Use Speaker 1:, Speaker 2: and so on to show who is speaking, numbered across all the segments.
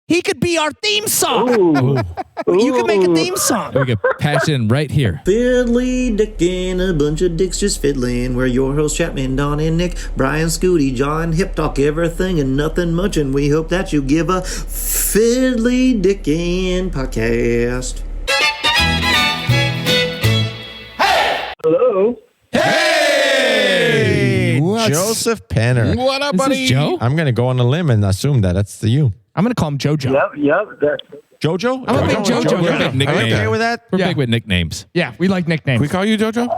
Speaker 1: He could be our theme song.
Speaker 2: Ooh.
Speaker 1: You can make a theme song.
Speaker 3: We could patch in right here.
Speaker 4: Fiddly Dicking, a bunch of dicks just fiddling. We're your hosts, Chapman, Don, and Nick, Brian, Scooty, John, Hip Talk, everything and nothing much. And we hope that you give a Fiddly Dicking Podcast.
Speaker 2: Hello.
Speaker 5: Hey! Joseph Penner.
Speaker 3: What up,
Speaker 1: Is
Speaker 3: buddy?
Speaker 1: this Joe?
Speaker 5: I'm going to go on a limb and assume that that's you.
Speaker 1: I'm going to call him JoJo.
Speaker 2: Yep.
Speaker 5: Jojo?
Speaker 1: I'm a big Jojo.
Speaker 3: We're big
Speaker 5: Are you okay
Speaker 3: nickname.
Speaker 5: with that?
Speaker 3: We're
Speaker 1: Yeah.
Speaker 3: big with nicknames.
Speaker 1: Yeah, we like nicknames.
Speaker 3: We call you JoJo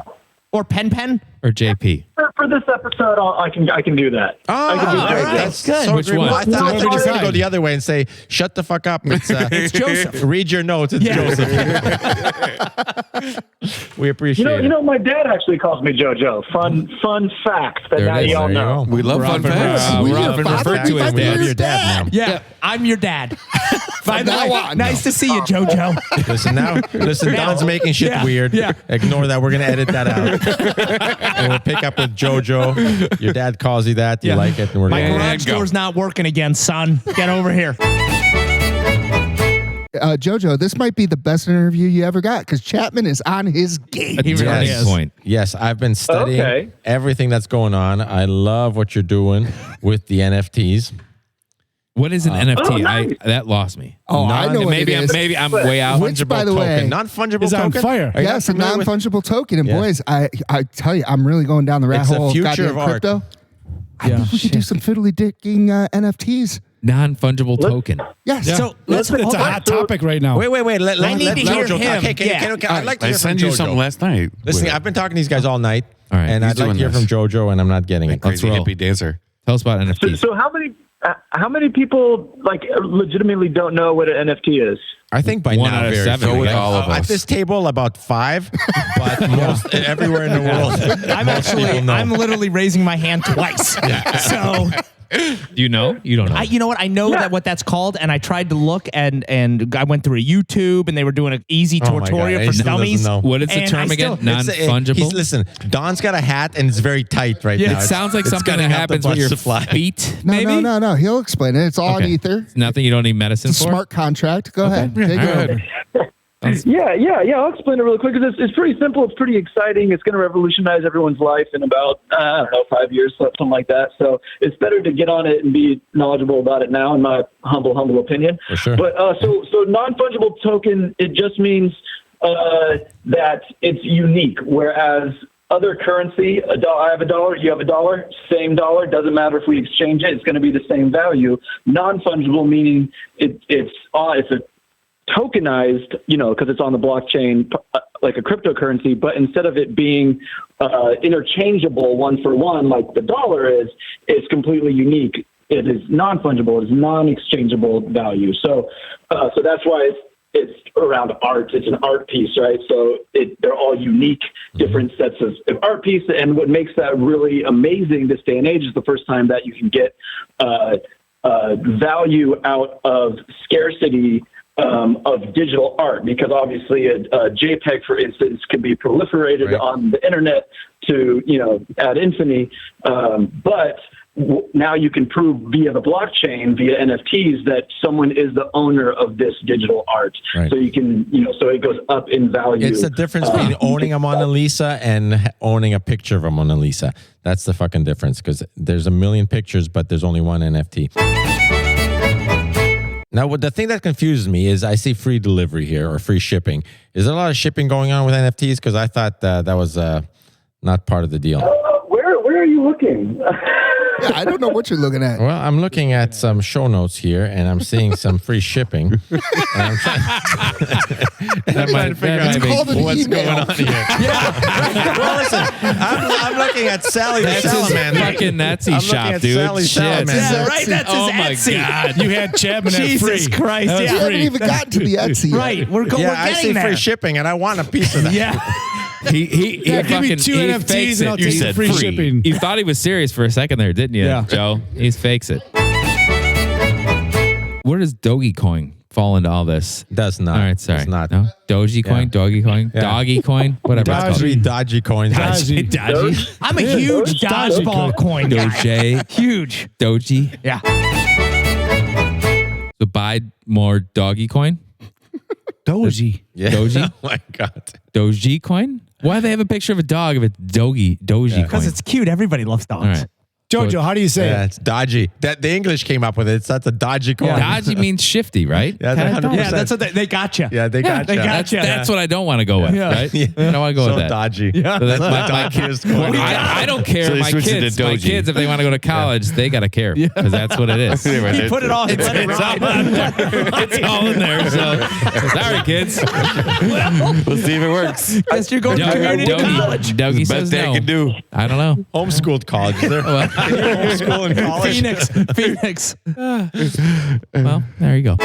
Speaker 1: Or Pen.
Speaker 3: or JP.
Speaker 2: For this episode, I can do that. I can do
Speaker 5: all
Speaker 2: that.
Speaker 5: right.
Speaker 1: That's good.
Speaker 5: So
Speaker 3: Which
Speaker 5: agreeable.
Speaker 3: one?
Speaker 5: I thought you were just going to
Speaker 1: decide.
Speaker 5: go the other way and say, shut the fuck up. It's
Speaker 1: Joseph.
Speaker 5: Read your notes. It's
Speaker 1: Yeah.
Speaker 5: Joseph. We appreciate
Speaker 2: You
Speaker 5: it.
Speaker 2: know, my dad actually calls me JoJo. Fun fact that
Speaker 3: There
Speaker 2: now
Speaker 3: it is.
Speaker 2: you all
Speaker 5: There you
Speaker 2: know.
Speaker 5: go.
Speaker 6: We love fun facts.
Speaker 5: We're
Speaker 1: We're
Speaker 5: often
Speaker 1: father,
Speaker 5: referred to
Speaker 1: we
Speaker 5: as
Speaker 1: fucking
Speaker 5: your
Speaker 1: your
Speaker 5: dad now.
Speaker 1: Yeah, I'm your dad. By the way, nice to see you, JoJo.
Speaker 5: Listen, Don's making shit
Speaker 1: Yeah.
Speaker 5: weird.
Speaker 1: Yeah.
Speaker 5: Ignore that. We're going to edit that out. And we'll pick up with JoJo. Your dad calls you that. You like it. And we're
Speaker 1: My
Speaker 5: going
Speaker 1: garage
Speaker 6: go.
Speaker 1: door's not working again, son. Get over here.
Speaker 7: Jojo, this might be the best interview you ever got because Chapman is on his game.
Speaker 3: He really
Speaker 5: Yes.
Speaker 3: is. Point.
Speaker 5: Yes, I've been studying
Speaker 2: Okay.
Speaker 5: everything that's going on. I love what you're doing with the NFTs.
Speaker 3: What is an NFT?
Speaker 2: nice.
Speaker 3: That lost me.
Speaker 7: Oh, I know what
Speaker 3: maybe
Speaker 7: it is.
Speaker 3: maybe I'm way out.
Speaker 7: Which, by the way,
Speaker 5: Non-fungible
Speaker 6: is on
Speaker 5: token?
Speaker 6: fire.
Speaker 5: Are you
Speaker 7: yes, a
Speaker 5: not familiar with-
Speaker 7: non-fungible token. And
Speaker 5: Yes.
Speaker 7: boys, I tell you, I'm really going down the rat
Speaker 5: It's the
Speaker 7: hole of
Speaker 5: future
Speaker 7: goddamn
Speaker 5: of art.
Speaker 7: crypto. I think we should do some fiddly dicking NFTs.
Speaker 3: Non-fungible token.
Speaker 7: Yes.
Speaker 1: So let's
Speaker 6: It's a
Speaker 1: hold on.
Speaker 6: hot topic right now.
Speaker 5: Wait. Let
Speaker 1: I need to hear
Speaker 5: Jojo talk.
Speaker 1: him.
Speaker 5: Okay,
Speaker 1: Yeah.
Speaker 5: I'd like to
Speaker 6: I
Speaker 5: hear from
Speaker 6: sent you
Speaker 5: Jojo.
Speaker 6: something last night.
Speaker 5: Listen, I've been talking to these guys all night,
Speaker 3: All right,
Speaker 5: and
Speaker 6: he's
Speaker 5: I'd like to
Speaker 6: doing
Speaker 5: hear from
Speaker 6: this.
Speaker 5: Jojo, and I'm not getting it.
Speaker 6: Crazy
Speaker 3: roll.
Speaker 6: hippie dancer.
Speaker 3: Tell us about NFTs.
Speaker 2: So how many people like legitimately don't know what an NFT is?
Speaker 5: I think by
Speaker 3: One
Speaker 5: now,
Speaker 3: out of
Speaker 5: very
Speaker 3: seven,
Speaker 5: few.
Speaker 3: we got
Speaker 6: all of
Speaker 5: At
Speaker 6: us.
Speaker 5: this table, about 5, but most everywhere in the world, most people know.
Speaker 1: I'm literally raising my hand twice. So
Speaker 3: Do you know? You don't know.
Speaker 1: you know what? I know that what that's called, and I tried to look, and I went through a YouTube, and they were doing an easy
Speaker 5: Oh my
Speaker 1: tutorial
Speaker 5: God,
Speaker 1: for
Speaker 5: he still
Speaker 1: dummies.
Speaker 5: doesn't know.
Speaker 3: What is the
Speaker 1: And
Speaker 3: term
Speaker 1: I
Speaker 3: again?
Speaker 1: still-
Speaker 3: Non-fungible?
Speaker 5: Listen, Don's got a hat and it's very tight right now.
Speaker 3: It sounds like
Speaker 5: It's
Speaker 3: something
Speaker 5: gonna
Speaker 3: that
Speaker 5: have the
Speaker 3: happens with your
Speaker 5: butts to fly.
Speaker 3: feet.
Speaker 7: no,
Speaker 3: maybe?
Speaker 7: no. He'll explain it. It's all on
Speaker 3: Okay.
Speaker 7: ether.
Speaker 3: It's nothing you don't need medicine
Speaker 7: It's a
Speaker 3: for.
Speaker 7: smart contract. Go ahead. Take
Speaker 3: All
Speaker 7: it
Speaker 3: right.
Speaker 7: over.
Speaker 2: Yeah. I'll explain it really quick because it's pretty simple. It's pretty exciting. It's going to revolutionize everyone's life in about, 5 years, something like that. So it's better to get on it and be knowledgeable about it now, in my humble opinion.
Speaker 5: For sure.
Speaker 2: But so non-fungible token, it just means that it's unique, whereas other currency, I have a dollar, you have a dollar, same dollar, doesn't matter if we exchange it, it's going to be the same value. Non-fungible meaning it's a tokenized, because it's on the blockchain, like a cryptocurrency, but instead of it being interchangeable one for one, like the dollar is, it's completely unique. It is non-fungible. It's non-exchangeable value. So that's why it's around art. It's an art piece, right? So they're all unique, different sets of art pieces. And what makes that really amazing this day and age is the first time that you can get value out of scarcity of digital art, because obviously a JPEG, for instance, can be proliferated on the internet to, ad infinitum. But now you can prove via the blockchain, via NFTs, that someone is the owner of this digital art.
Speaker 5: Right.
Speaker 2: So you can, so it goes up in value.
Speaker 5: It's the difference between owning a Mona Lisa and owning a picture of a Mona Lisa. That's the fucking difference, because there's a million pictures, but there's only one NFT. Now, the thing that confuses me is I see free delivery here or free shipping. Is there a lot of shipping going on with NFTs? Because I thought that was not part of the deal.
Speaker 2: Where are you looking?
Speaker 7: Yeah, I don't know what you're looking at.
Speaker 5: Well, I'm looking at some show notes here, and I'm seeing some free shipping. And I'm trying to figure out
Speaker 7: called an
Speaker 5: what's
Speaker 7: email.
Speaker 5: going on here. Well, listen, I'm looking at Sally the
Speaker 3: That's his
Speaker 5: Salamander.
Speaker 3: fucking Etsy
Speaker 5: I'm looking
Speaker 3: shop,
Speaker 5: at
Speaker 3: dude.
Speaker 5: Sally
Speaker 3: Shit.
Speaker 5: Salamander.
Speaker 1: Yeah, right. That's
Speaker 3: Oh
Speaker 1: his
Speaker 3: my
Speaker 1: Etsy.
Speaker 3: God.
Speaker 6: You had Chapman at
Speaker 1: Jesus
Speaker 6: free.
Speaker 1: Christ,
Speaker 6: That was
Speaker 1: yeah.
Speaker 7: We haven't
Speaker 6: free.
Speaker 7: even gotten to the Etsy yet.
Speaker 1: Right. We're
Speaker 5: Yeah,
Speaker 1: we're
Speaker 5: I
Speaker 1: getting
Speaker 5: see
Speaker 1: there.
Speaker 5: free shipping, and I want a piece of that.
Speaker 1: Yeah.
Speaker 3: He
Speaker 6: Yeah, give me
Speaker 3: fucking
Speaker 6: 2
Speaker 3: he
Speaker 6: NFTs
Speaker 3: fakes
Speaker 6: and
Speaker 3: it.
Speaker 6: I'll
Speaker 3: You
Speaker 6: take
Speaker 3: said
Speaker 6: free shipping.
Speaker 3: You thought he was serious for a second there, didn't you,
Speaker 6: Yeah.
Speaker 3: Joe? He fakes it. Where does Dogecoin fall into all this?
Speaker 5: Does not.
Speaker 3: All right, sorry.
Speaker 5: Does not.
Speaker 3: No? Dogecoin,
Speaker 5: Yeah.
Speaker 3: Dogecoin,
Speaker 5: Yeah.
Speaker 3: Doggy coin, whatever it's
Speaker 5: Dodgy,
Speaker 3: called.
Speaker 5: dodgy coins.
Speaker 6: Dodgy.
Speaker 3: Dodgy.
Speaker 1: I'm a huge dodgeball coin guy.
Speaker 3: Doge.
Speaker 1: Huge.
Speaker 3: Doji.
Speaker 1: Yeah.
Speaker 3: So buy more doggy coin?
Speaker 6: Doji.
Speaker 5: Yeah.
Speaker 3: Doji?
Speaker 5: Oh my God.
Speaker 3: Doji coin? Why do they have a picture of a dog if it's doji coin?
Speaker 1: Because it's cute. Everybody loves dogs.
Speaker 3: All right.
Speaker 6: Jojo, how do you say
Speaker 5: Yeah,
Speaker 6: it?
Speaker 5: it's dodgy. That the English came up with it. That's a dodgy coin.
Speaker 3: Dodgy means shifty, right?
Speaker 5: Yeah,
Speaker 1: Yeah,
Speaker 5: 100%.
Speaker 1: that's what they got you.
Speaker 5: Yeah, they got
Speaker 1: they
Speaker 5: you.
Speaker 1: got you.
Speaker 3: That's what I don't want to go with, right? I don't want to go
Speaker 5: So
Speaker 3: with that.
Speaker 5: dodgy.
Speaker 1: Yeah.
Speaker 3: So that's
Speaker 5: the
Speaker 3: my
Speaker 5: dodgiest coin.
Speaker 3: I don't care.
Speaker 8: So they
Speaker 3: my
Speaker 8: switched it to
Speaker 3: kids,
Speaker 8: Doji.
Speaker 3: if they want to go to college, they got to care because that's what it is.
Speaker 1: He put it all. He let it ride.
Speaker 3: It's all in there. So sorry, kids.
Speaker 8: We'll see if it works.
Speaker 1: Guess you're going to community college.
Speaker 3: Dougie
Speaker 8: Best
Speaker 3: says
Speaker 8: thing
Speaker 3: no.
Speaker 8: I can do.
Speaker 3: I don't know.
Speaker 5: Homeschooled college. They're homeschool in college.
Speaker 1: Phoenix.
Speaker 3: Well, there you go.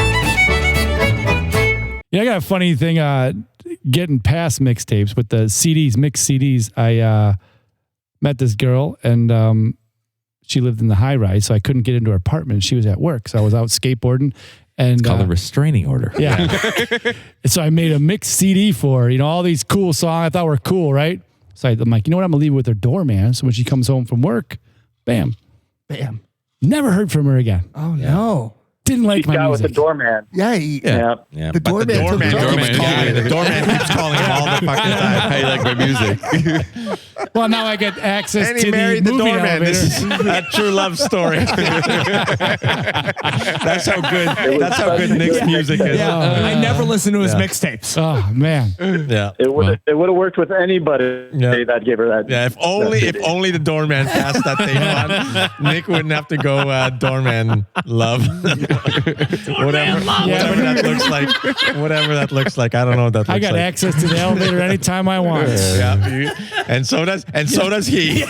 Speaker 6: Yeah, I got a funny thing getting past mixtapes with the CDs, mixed CDs. I met this girl and she lived in the high rise, so I couldn't get into her apartment. She was at work, so I was out skateboarding. And
Speaker 3: Called a restraining order.
Speaker 6: yeah. And so I made a mixed CD for her, all these cool songs I thought were cool, right? So I'm like, you know what? I'm going to leave it with her doorman. So when she comes home from work, bam. Never heard from her again.
Speaker 7: Oh no.
Speaker 6: Didn't like my
Speaker 2: Guy with
Speaker 6: music.
Speaker 2: the doorman.
Speaker 7: Yeah.
Speaker 2: Yeah.
Speaker 5: Yeah,
Speaker 7: The
Speaker 5: but the
Speaker 7: doorman took
Speaker 5: doorman
Speaker 7: the
Speaker 5: keeps
Speaker 7: doorman.
Speaker 5: calling. The doorman keeps calling him all the fucking time.
Speaker 8: How you like my music?
Speaker 6: Well, now I get access
Speaker 5: And
Speaker 6: to
Speaker 5: he married the
Speaker 6: movie
Speaker 5: doorman.
Speaker 6: elevator.
Speaker 5: This is a true love story. That's how good. That's how good Nick's music is.
Speaker 1: Yeah, I never listened to his
Speaker 5: Yeah.
Speaker 1: mixtapes.
Speaker 6: Oh man.
Speaker 5: Yeah.
Speaker 2: It would have worked with anybody that gave her that.
Speaker 5: Yeah, if only the doorman passed that thing on, Nick wouldn't have to go doorman love. Whatever that looks like. Whatever that looks like. I don't know what that looks
Speaker 6: I
Speaker 5: like.
Speaker 6: got access to the elevator anytime I want.
Speaker 5: Yeah, and so does he.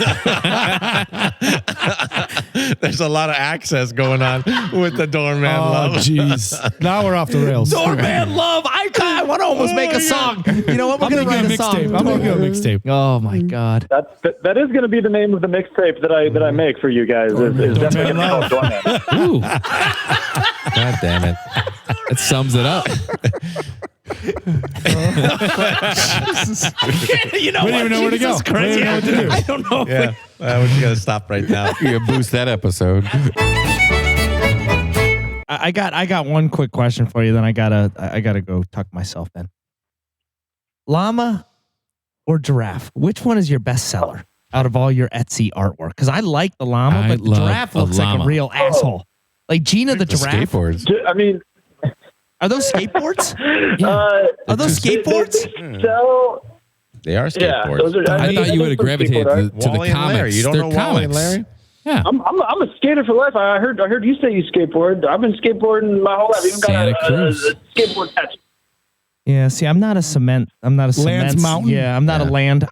Speaker 5: There's a lot of access going on with the doorman
Speaker 6: Oh
Speaker 5: love.
Speaker 6: jeez. Now we're off the rails.
Speaker 1: Doorman love. I want to almost make a song. You know what? We're
Speaker 6: I'm
Speaker 1: going to
Speaker 6: making
Speaker 1: write
Speaker 6: a
Speaker 1: a song.
Speaker 6: mixtape. I'm making a mixtape.
Speaker 1: Oh my God.
Speaker 2: That is going to be the name of the mixtape that I make for you guys. Is definitely going to be called Doorman.
Speaker 3: Ooh,
Speaker 5: God damn it.
Speaker 3: that sums it up.
Speaker 1: You know
Speaker 6: We don't even know where to go.
Speaker 1: Jesus Christ,
Speaker 6: We don't know what to do.
Speaker 1: I don't know.
Speaker 5: Yeah, we got to stop right now.
Speaker 8: You boost that episode.
Speaker 1: I got one quick question for you. Then I gotta go tuck myself in. Llama or giraffe? Which one is your best seller out of all your Etsy artwork? Because I like the llama,
Speaker 3: I
Speaker 1: but the
Speaker 3: love
Speaker 1: giraffe
Speaker 3: a
Speaker 1: looks like
Speaker 3: llama.
Speaker 1: a real asshole. Like Gina the giraffe.
Speaker 8: Skateboards.
Speaker 2: I mean,
Speaker 1: Are those skateboards? Are those
Speaker 2: they
Speaker 1: skateboards?
Speaker 2: sell.
Speaker 5: They are
Speaker 2: Yeah,
Speaker 5: skateboards.
Speaker 2: those are.
Speaker 3: I thought you would have gravitated to the
Speaker 5: Wally and Larry.
Speaker 3: comics.
Speaker 5: You don't
Speaker 3: They're
Speaker 5: know Wally and
Speaker 3: comics.
Speaker 5: Larry?
Speaker 3: Yeah.
Speaker 2: I'm a skater for life. I heard you say you skateboard. I've been skateboarding my whole life. Even
Speaker 3: Santa
Speaker 2: got a
Speaker 3: Cruz.
Speaker 2: skateboard tattoo.
Speaker 1: Yeah. See, I'm not a cement.
Speaker 6: Land's Mountain?
Speaker 1: Yeah, I'm not a land.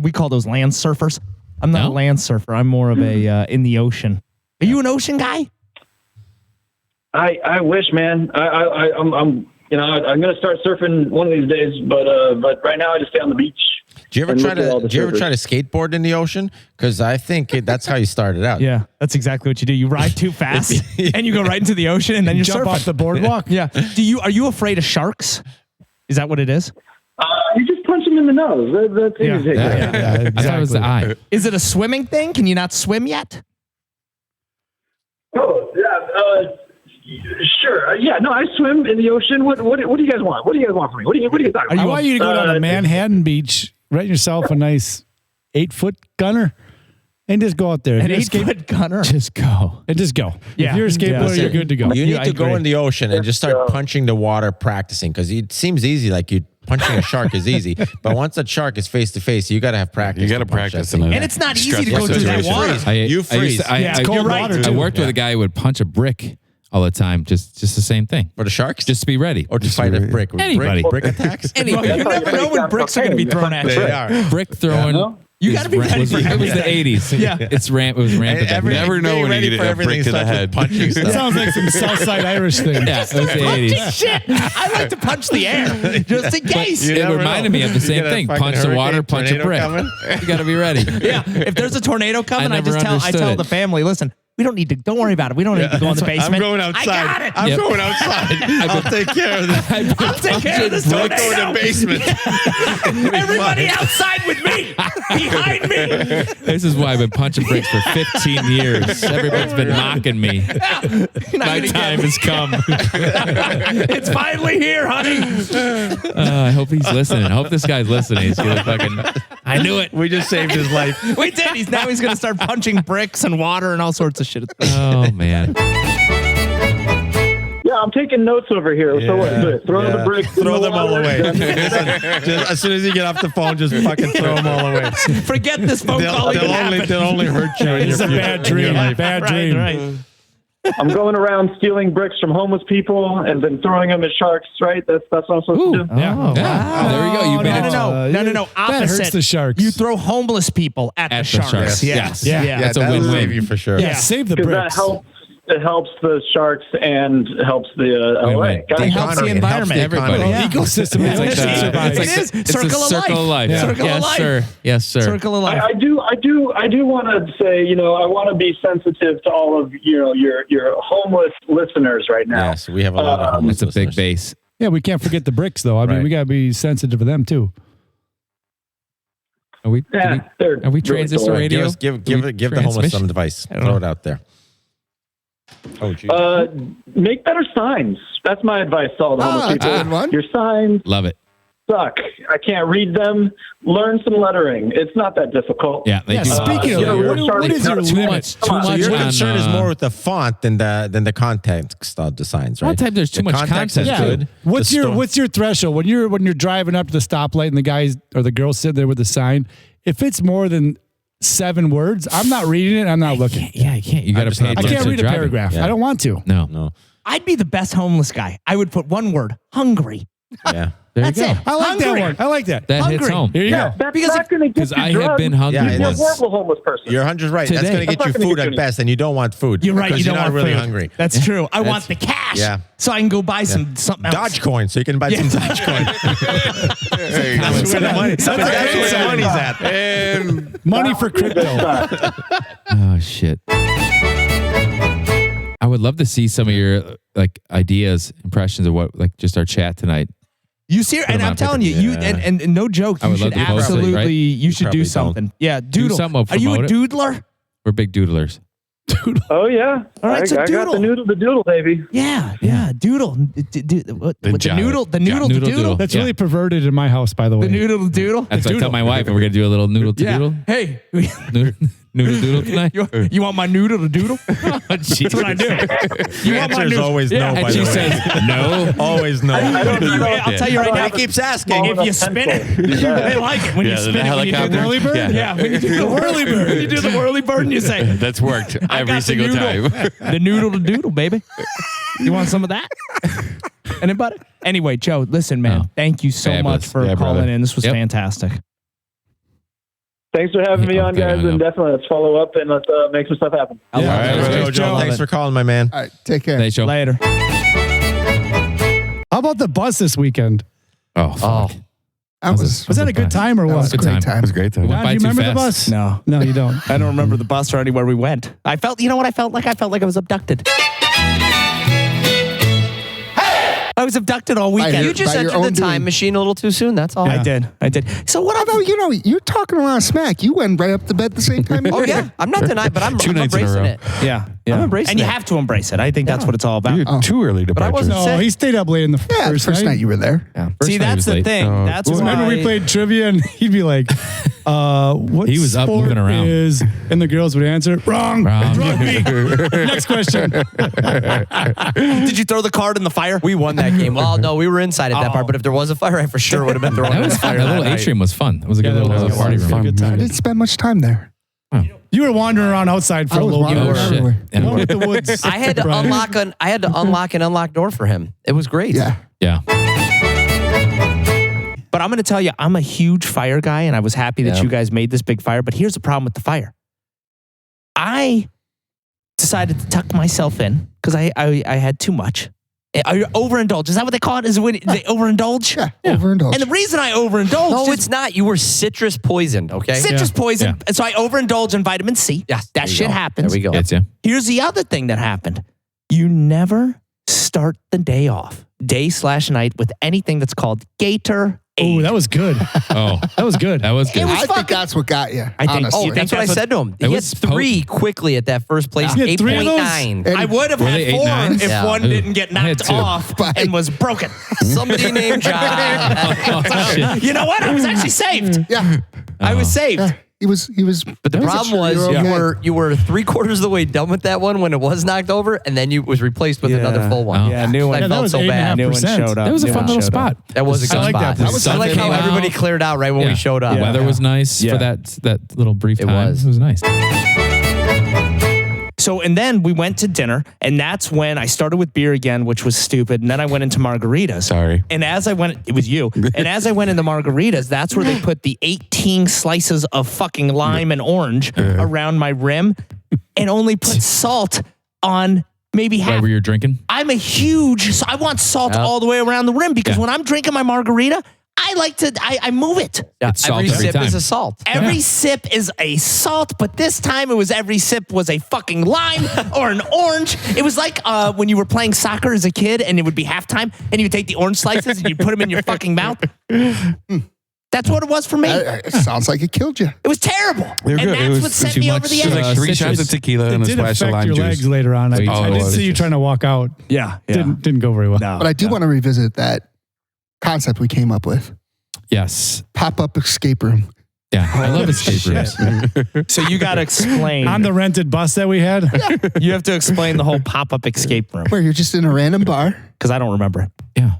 Speaker 1: We call those land surfers. I'm not
Speaker 3: No?
Speaker 1: a land surfer. I'm more of a in the ocean. Are you an ocean guy?
Speaker 2: I wish, man. I'm going to start surfing one of these days, but right now I just stay on the beach.
Speaker 5: Do you ever
Speaker 2: And
Speaker 5: try
Speaker 2: look at all
Speaker 5: to?
Speaker 2: the
Speaker 5: Do you ever
Speaker 2: surfers.
Speaker 5: try to skateboard in the ocean? Because I think that's how you started out.
Speaker 1: Yeah, that's exactly what you do. You ride too fast and you go right into the ocean and then you're
Speaker 6: Jump
Speaker 1: surfing.
Speaker 6: off the boardwalk.
Speaker 1: Yeah. Are you afraid of sharks? Is that what it is?
Speaker 2: You just punch him in the nose. That's easy.
Speaker 3: I thought it was the eye.
Speaker 1: Is it a swimming thing? Can you not swim yet?
Speaker 2: Oh, yeah. Sure. Yeah. No, I swim in the ocean. What do you guys want? What do you guys want from me? What do you talking about?
Speaker 6: I want you to go down to Manhattan Beach, rent yourself a nice 8-foot gunner, and just go out there. If
Speaker 1: An
Speaker 6: you're a
Speaker 1: 8-foot gunner.
Speaker 3: Just go.
Speaker 6: And just go.
Speaker 1: Yeah.
Speaker 6: If you're a skateboarder,
Speaker 1: Yeah.
Speaker 6: you're good to go.
Speaker 5: You need
Speaker 1: I
Speaker 5: to go
Speaker 1: agree.
Speaker 5: in the ocean and just start punching the water, practicing. Because it seems easy, like you punching a shark is easy, but once that shark is face to face, you got to have practice.
Speaker 8: You got to
Speaker 5: punch
Speaker 8: practice
Speaker 5: that thing.
Speaker 1: And it's not easy to
Speaker 8: Stressful
Speaker 1: go through that
Speaker 8: situation.
Speaker 1: water.
Speaker 5: You freeze.
Speaker 6: Yeah, it's cold water,
Speaker 3: I
Speaker 6: too.
Speaker 3: worked with a guy who would punch a brick all the time. Just the same thing.
Speaker 5: For the sharks?
Speaker 3: Just to be ready.
Speaker 5: or to fight a brick?
Speaker 3: Anybody.
Speaker 5: Brick attacks?
Speaker 1: Well, you never know when bricks are going to be thrown at you.
Speaker 5: They are.
Speaker 3: Brick throwing.
Speaker 1: You got to be ready for
Speaker 3: It was the
Speaker 1: everything.
Speaker 3: 80s.
Speaker 1: Yeah.
Speaker 3: It was rampant.
Speaker 5: Everything-
Speaker 8: never know
Speaker 5: be
Speaker 8: when you
Speaker 5: ready
Speaker 8: get
Speaker 5: for
Speaker 8: a
Speaker 5: everything
Speaker 8: brick to the
Speaker 5: starts with
Speaker 8: head.
Speaker 5: punching
Speaker 6: It
Speaker 5: stuff.
Speaker 6: sounds like some Southside Irish thing.
Speaker 3: Yeah, it was the 80s.
Speaker 1: Shit. I like to punch the air just in case.
Speaker 5: You
Speaker 3: It
Speaker 5: never
Speaker 3: reminded
Speaker 5: know.
Speaker 3: me of the
Speaker 5: You
Speaker 3: same
Speaker 5: get a
Speaker 3: thing.
Speaker 5: fucking
Speaker 3: Punch the water,
Speaker 5: hurricane,
Speaker 3: punch a
Speaker 5: tornado
Speaker 3: brick.
Speaker 5: coming.
Speaker 3: You got to be ready.
Speaker 1: Yeah. If there's a tornado coming,
Speaker 3: I
Speaker 1: I
Speaker 3: never
Speaker 1: tell
Speaker 3: understood
Speaker 1: the
Speaker 3: it.
Speaker 1: family, listen, We don't need to. Don't worry about it. We don't need to go in the basement.
Speaker 5: I'm going outside.
Speaker 1: I got it.
Speaker 5: I'm going outside. I'll take care of this.
Speaker 1: I'll take care of this.
Speaker 5: Don't go in the basement.
Speaker 1: Everybody outside with me, behind me.
Speaker 3: This is why I've been punching bricks for 15 years. Everybody's been mocking me. My time has come.
Speaker 1: It's finally here, honey.
Speaker 3: I hope he's listening. I hope this guy's listening. He's gonna fucking. I knew it.
Speaker 5: We just saved his life.
Speaker 1: We did. He's going to start punching bricks and water and all sorts of shit.
Speaker 3: Oh man.
Speaker 2: Yeah, I'm taking notes over here. So what? Throw the bricks.
Speaker 5: Throw them all away. Listen, just, as soon as you get off the phone, just fucking throw them all away.
Speaker 1: Forget this phone call.
Speaker 5: They'll only hurt you.
Speaker 6: It's a bad dream. Bad dream.
Speaker 1: Right.
Speaker 2: I'm going around stealing bricks from homeless people and then throwing them at sharks. Right? That's what I'm supposed to do.
Speaker 6: Yeah.
Speaker 1: Oh,
Speaker 3: Yeah. There we go. You made it.
Speaker 1: No.
Speaker 6: That hurts
Speaker 1: Opposite.
Speaker 6: the sharks.
Speaker 1: You throw homeless people at the sharks.
Speaker 3: Yes.
Speaker 1: Yeah.
Speaker 3: That's a
Speaker 5: that'll
Speaker 3: win-win.
Speaker 5: save you for sure.
Speaker 6: Yeah, save the
Speaker 2: Because that
Speaker 6: bricks.
Speaker 2: helps. It helps the sharks and helps the LA.
Speaker 3: Win-win.
Speaker 2: Got
Speaker 1: It
Speaker 2: it?
Speaker 1: helps the environment.
Speaker 3: Everybody.
Speaker 1: Yeah.
Speaker 6: Ecosystem is like that.
Speaker 1: It is.
Speaker 3: It's
Speaker 1: Circle
Speaker 3: a
Speaker 1: of
Speaker 3: circle of life.
Speaker 1: life. Circle of
Speaker 3: Yes,
Speaker 1: life.
Speaker 3: sir. Yes, sir.
Speaker 1: Circle of life.
Speaker 2: I do want to say, I want to be sensitive to all of your homeless listeners right now.
Speaker 5: Yes, we have a lot of homeless
Speaker 3: It's a big
Speaker 5: listeners.
Speaker 3: base.
Speaker 6: Yeah, we can't forget the bricks, though. I mean,
Speaker 5: Right.
Speaker 6: we got to be sensitive to them, too.
Speaker 3: Are we?
Speaker 2: Yeah,
Speaker 3: Are we transistor
Speaker 2: really
Speaker 3: radio?
Speaker 5: Give the homeless some advice. Throw it out there. Oh, geez.
Speaker 2: Make better signs. That's my advice to all the homeless
Speaker 7: that's a
Speaker 2: people.
Speaker 7: good one.
Speaker 2: Your signs
Speaker 3: Love it.
Speaker 2: suck. I can't read them. Learn some lettering. It's not that difficult.
Speaker 3: Yeah, they do.
Speaker 6: Speaking of, what is your
Speaker 3: too
Speaker 6: limit?
Speaker 3: much? Too
Speaker 2: Come on.
Speaker 3: much.
Speaker 5: So your
Speaker 3: on,
Speaker 5: concern is more with the font than the context of the signs,
Speaker 3: A lot
Speaker 5: right?
Speaker 3: of times there's too
Speaker 5: The
Speaker 3: much
Speaker 5: context
Speaker 3: content.
Speaker 5: is
Speaker 3: Yeah.
Speaker 5: good.
Speaker 6: What's
Speaker 5: The
Speaker 6: your
Speaker 5: story-
Speaker 6: What's your threshold when you're driving up to the stoplight and the guys or the girls sit there with the sign? If it's more than 7 words, I'm not reading it. I'm not looking.
Speaker 3: Yeah, you can't. You got to
Speaker 5: just
Speaker 3: pay
Speaker 5: not
Speaker 6: I
Speaker 3: attention.
Speaker 6: can't read a
Speaker 3: driving.
Speaker 6: paragraph.
Speaker 5: Yeah.
Speaker 6: I don't want to.
Speaker 3: No.
Speaker 5: No.
Speaker 1: I'd be the best homeless guy. I would put one word: hungry.
Speaker 5: Yeah.
Speaker 3: There
Speaker 1: That's
Speaker 3: you go.
Speaker 1: it.
Speaker 6: I like
Speaker 1: Hungry.
Speaker 6: that one. I like that.
Speaker 3: That hits
Speaker 1: Hungry.
Speaker 3: home.
Speaker 6: Here you
Speaker 2: Yeah,
Speaker 6: go.
Speaker 2: that's
Speaker 1: Because
Speaker 2: not going to get
Speaker 3: Because
Speaker 2: you
Speaker 3: I have
Speaker 2: drugs.
Speaker 3: been hungry.
Speaker 5: Yeah, it
Speaker 2: You're a
Speaker 5: is.
Speaker 2: horrible homeless person.
Speaker 5: You're 100 right. That's
Speaker 3: Today.
Speaker 5: going to get
Speaker 2: That's
Speaker 5: you
Speaker 2: not gonna
Speaker 5: food
Speaker 2: get
Speaker 5: at
Speaker 2: you
Speaker 5: best, and you don't want food.
Speaker 1: You're right.
Speaker 5: Because
Speaker 1: You don't
Speaker 5: you're
Speaker 1: want
Speaker 5: not really
Speaker 1: food.
Speaker 5: hungry.
Speaker 1: That's true. I want the cash.
Speaker 5: Yeah.
Speaker 1: So I can go buy something else.
Speaker 5: Dogecoin, so you can buy some Dogecoin. That's where the money. That's where the money's at.
Speaker 8: And
Speaker 6: Money for crypto.
Speaker 3: Oh shit. I would love to see some of your ideas, impressions of what just our chat tonight.
Speaker 1: You see, and
Speaker 3: them
Speaker 1: I'm
Speaker 3: on
Speaker 1: telling you,
Speaker 3: paper.
Speaker 1: and no joke,
Speaker 3: I
Speaker 1: you
Speaker 3: would love
Speaker 1: should
Speaker 3: to post it,
Speaker 1: absolutely,
Speaker 3: right?
Speaker 1: you should
Speaker 5: probably
Speaker 1: do something. Yeah,
Speaker 3: Do
Speaker 1: doodle.
Speaker 3: something,
Speaker 1: Are you a
Speaker 3: promote it.
Speaker 1: doodler?
Speaker 3: We're big doodlers.
Speaker 2: Oh, yeah.
Speaker 1: All right,
Speaker 2: I
Speaker 1: so
Speaker 2: got
Speaker 1: doodle.
Speaker 2: the doodle, baby.
Speaker 1: Yeah, doodle. The
Speaker 8: giant-
Speaker 1: noodle
Speaker 3: noodle
Speaker 1: doodle.
Speaker 6: That's
Speaker 3: Yeah.
Speaker 6: really perverted in my house, by the way.
Speaker 1: The noodle doodle.
Speaker 3: That's what I tell my wife, and we're gonna do a little noodle to doodle.
Speaker 1: Hey,
Speaker 3: Noodle doodle tonight.
Speaker 1: you want my noodle to doodle? That's what I do.
Speaker 5: The answer is always no, by
Speaker 3: And she
Speaker 5: the way.
Speaker 3: says no.
Speaker 5: Always no.
Speaker 2: I don't know.
Speaker 1: I'll tell you right now.
Speaker 5: He keeps asking.
Speaker 1: If you spin it, they like it when you
Speaker 8: Yeah,
Speaker 1: spin
Speaker 8: the
Speaker 1: it. When you do the
Speaker 8: helicopter.
Speaker 1: whirly bird.
Speaker 8: Yeah.
Speaker 1: When you do the whirly bird. When you do the whirly bird, and you say,
Speaker 8: that's worked
Speaker 1: I
Speaker 8: every
Speaker 1: got the
Speaker 8: single
Speaker 1: noodle.
Speaker 8: time.
Speaker 1: The noodle to doodle, baby. You want some of that? Anybody? Anyway, Joe, listen, man.
Speaker 3: Oh,
Speaker 1: Thank you so
Speaker 3: fabulous.
Speaker 1: much for
Speaker 5: Yeah,
Speaker 1: calling
Speaker 5: brother.
Speaker 1: in. This was
Speaker 3: Yep.
Speaker 1: fantastic.
Speaker 2: Thanks for having me on,
Speaker 3: Okay,
Speaker 2: guys,
Speaker 3: I know.
Speaker 2: and definitely let's follow up and let's make some stuff happen.
Speaker 1: I love
Speaker 6: Yeah.
Speaker 1: it.
Speaker 6: All right,
Speaker 5: Joe,
Speaker 6: Joe.
Speaker 5: thanks for calling, my man.
Speaker 7: All right, take care.
Speaker 3: Thanks, Joe.
Speaker 1: Later.
Speaker 6: How about the bus this weekend?
Speaker 3: Oh, fuck.
Speaker 7: That was
Speaker 6: Was that a good time or
Speaker 7: that was
Speaker 6: what?
Speaker 7: a
Speaker 3: Good
Speaker 7: great
Speaker 3: time.
Speaker 7: time.
Speaker 8: It was a great time.
Speaker 3: Went
Speaker 6: Don,
Speaker 3: by
Speaker 6: do you
Speaker 3: too
Speaker 6: remember the
Speaker 3: fast.
Speaker 6: bus?
Speaker 1: No.
Speaker 6: No, you don't.
Speaker 1: I don't remember the bus or anywhere we went. I felt, you know what I felt like? I felt like I was abducted. I was abducted all weekend.
Speaker 7: You just entered the time
Speaker 9: machine a little too soon. That's all.
Speaker 1: I did. So what
Speaker 7: Although, you're talking a lot of smack. You went right up to bed at the same time.
Speaker 9: Oh yeah, I'm not denying, but I'm
Speaker 8: 2 nights in a
Speaker 9: embracing
Speaker 8: row.
Speaker 9: it.
Speaker 1: Yeah.
Speaker 9: I'm embracing
Speaker 1: and you
Speaker 9: it.
Speaker 1: have to embrace it. I think that's what it's all about.
Speaker 8: You had 2 early
Speaker 9: But I
Speaker 8: departures.
Speaker 9: wasn't
Speaker 6: No,
Speaker 9: sick.
Speaker 6: he stayed up late in the
Speaker 7: Yeah,
Speaker 6: first,
Speaker 7: first night you were there.
Speaker 1: See,
Speaker 3: night he
Speaker 1: that's
Speaker 3: was
Speaker 1: the
Speaker 3: late.
Speaker 1: thing.
Speaker 8: Oh.
Speaker 1: That's
Speaker 6: Well,
Speaker 1: why.
Speaker 6: remember we played trivia and he'd be like, what
Speaker 3: He was up
Speaker 6: sport
Speaker 3: moving around.
Speaker 6: is, and the girls would answer, wrong.
Speaker 3: Wrong.
Speaker 6: Rugby. Next question.
Speaker 1: Did you throw the card in the fire?
Speaker 9: We won that game. Well, no, we were inside at that part, but if there was a fire, I for sure would have been throwing
Speaker 3: That
Speaker 9: it in
Speaker 3: was
Speaker 9: the
Speaker 3: fun.
Speaker 9: fire.
Speaker 3: That little
Speaker 9: that night.
Speaker 3: atrium was fun. It was a good
Speaker 6: Yeah,
Speaker 3: little
Speaker 6: that was
Speaker 3: party
Speaker 6: fun.
Speaker 3: room.
Speaker 6: Good
Speaker 7: I
Speaker 6: time.
Speaker 7: didn't spend much time there.
Speaker 6: You were wandering around outside for
Speaker 7: I
Speaker 6: a
Speaker 7: was
Speaker 6: little
Speaker 7: wandering
Speaker 6: bit.
Speaker 3: Oh,
Speaker 7: everywhere.
Speaker 3: shit.
Speaker 6: Going with the woods.
Speaker 9: I had to
Speaker 6: Brian.
Speaker 9: unlock an unlocked door for him. It was great.
Speaker 7: Yeah.
Speaker 3: Yeah.
Speaker 1: But I'm going to tell you, I'm a huge fire guy, and I was happy that
Speaker 9: Yeah.
Speaker 1: you guys made this big fire. But here's the problem with the fire. I decided to tuck myself in because I had too much. Are you overindulge? Is that what they call it? Is it when they overindulge?
Speaker 7: Yeah, overindulge.
Speaker 1: And the reason I overindulge
Speaker 9: No,
Speaker 1: is
Speaker 9: it's not. You were citrus poisoned, okay?
Speaker 1: citrus poison. And so I overindulge in vitamin C.
Speaker 9: Yes,
Speaker 1: That shit happens.
Speaker 9: There we go.
Speaker 3: It's you.
Speaker 1: Here's the other thing that happened. You never start the day off, day/night, with anything that's called Gator.
Speaker 6: Oh, that was good.
Speaker 3: Oh,
Speaker 6: That was good.
Speaker 3: that was good.
Speaker 7: I think that's what got you.
Speaker 1: I think-
Speaker 7: honestly.
Speaker 1: oh,
Speaker 9: That's what I said to him. He
Speaker 3: It
Speaker 9: had
Speaker 3: was
Speaker 9: 3 quickly at that first place.
Speaker 6: You had 3 of those?
Speaker 9: 8.9.
Speaker 1: I would have
Speaker 3: Were
Speaker 1: had
Speaker 3: they
Speaker 1: 4
Speaker 3: 8.9s?
Speaker 1: if
Speaker 9: Yeah.
Speaker 1: one
Speaker 3: Ooh,
Speaker 1: didn't get
Speaker 3: I had
Speaker 1: knocked
Speaker 3: 2.
Speaker 1: off and was broken.
Speaker 9: Somebody named John.
Speaker 3: Oh, shit.
Speaker 1: You know what? I was actually saved.
Speaker 7: Yeah,
Speaker 1: I was saved.
Speaker 7: yeah. He was.
Speaker 9: But the problem was you were 3/4 of the way done with that one when it was knocked over, and then you was replaced with another full one.
Speaker 3: Oh.
Speaker 1: Yeah, new one.
Speaker 9: I
Speaker 6: Yeah, that
Speaker 9: felt
Speaker 6: was
Speaker 9: so bad.
Speaker 6: 8.5%.
Speaker 1: New one showed up.
Speaker 6: That was a
Speaker 1: New
Speaker 6: fun
Speaker 1: one
Speaker 6: little
Speaker 1: showed up.
Speaker 6: spot.
Speaker 9: That was a good
Speaker 6: I like
Speaker 9: spot.
Speaker 6: that.
Speaker 3: The
Speaker 9: I like
Speaker 3: sun
Speaker 9: how
Speaker 3: came out.
Speaker 9: everybody cleared out right when we showed up.
Speaker 3: The weather was nice
Speaker 1: Yeah.
Speaker 3: for that little brief
Speaker 9: It
Speaker 3: time.
Speaker 9: was.
Speaker 3: It was nice.
Speaker 1: So, and then we went to dinner, and that's when I started with beer again, which was stupid. And then I went into margaritas.
Speaker 8: Sorry.
Speaker 1: And as I went, it was you. And as I went into margaritas, that's where they put the 18 slices of fucking lime and orange around my rim and only put salt on maybe half.
Speaker 3: Right where you're drinking?
Speaker 1: I'm a huge, so I want salt all the way around the rim because when I'm drinking my margarita, I like to, I move it.
Speaker 3: It's salt
Speaker 9: Every
Speaker 3: every
Speaker 9: sip
Speaker 3: time.
Speaker 9: is a salt.
Speaker 1: Every sip is a salt, but this time it was every sip was a fucking lime or an orange. It was like when you were playing soccer as a kid and it would be halftime and you would take the orange slices and you put them in your fucking mouth. That's what it was for me.
Speaker 7: It sounds like it killed you.
Speaker 1: It was terrible.
Speaker 8: They were
Speaker 1: And
Speaker 8: good.
Speaker 1: that's
Speaker 8: It was
Speaker 1: what sent
Speaker 8: too
Speaker 1: me
Speaker 8: much.
Speaker 1: over the
Speaker 8: It was
Speaker 1: edge.
Speaker 8: like 3 shots of tequila and a
Speaker 6: did
Speaker 8: splash of
Speaker 6: affect
Speaker 8: lime
Speaker 6: your
Speaker 8: juice.
Speaker 6: legs later on. I
Speaker 3: Oh,
Speaker 6: did
Speaker 3: it was
Speaker 6: see you trying to walk out.
Speaker 1: Yeah.
Speaker 6: Didn't go very well.
Speaker 1: No.
Speaker 7: But I do want to revisit that concept we came up with:
Speaker 3: Yes.
Speaker 7: pop-up escape room.
Speaker 3: Yeah. I love escape rooms.
Speaker 1: So you got to explain.
Speaker 6: On the rented bus that we had.
Speaker 1: You have to explain the whole pop-up escape room
Speaker 7: Where you're just in a random bar,
Speaker 1: because I don't remember it.
Speaker 3: Yeah.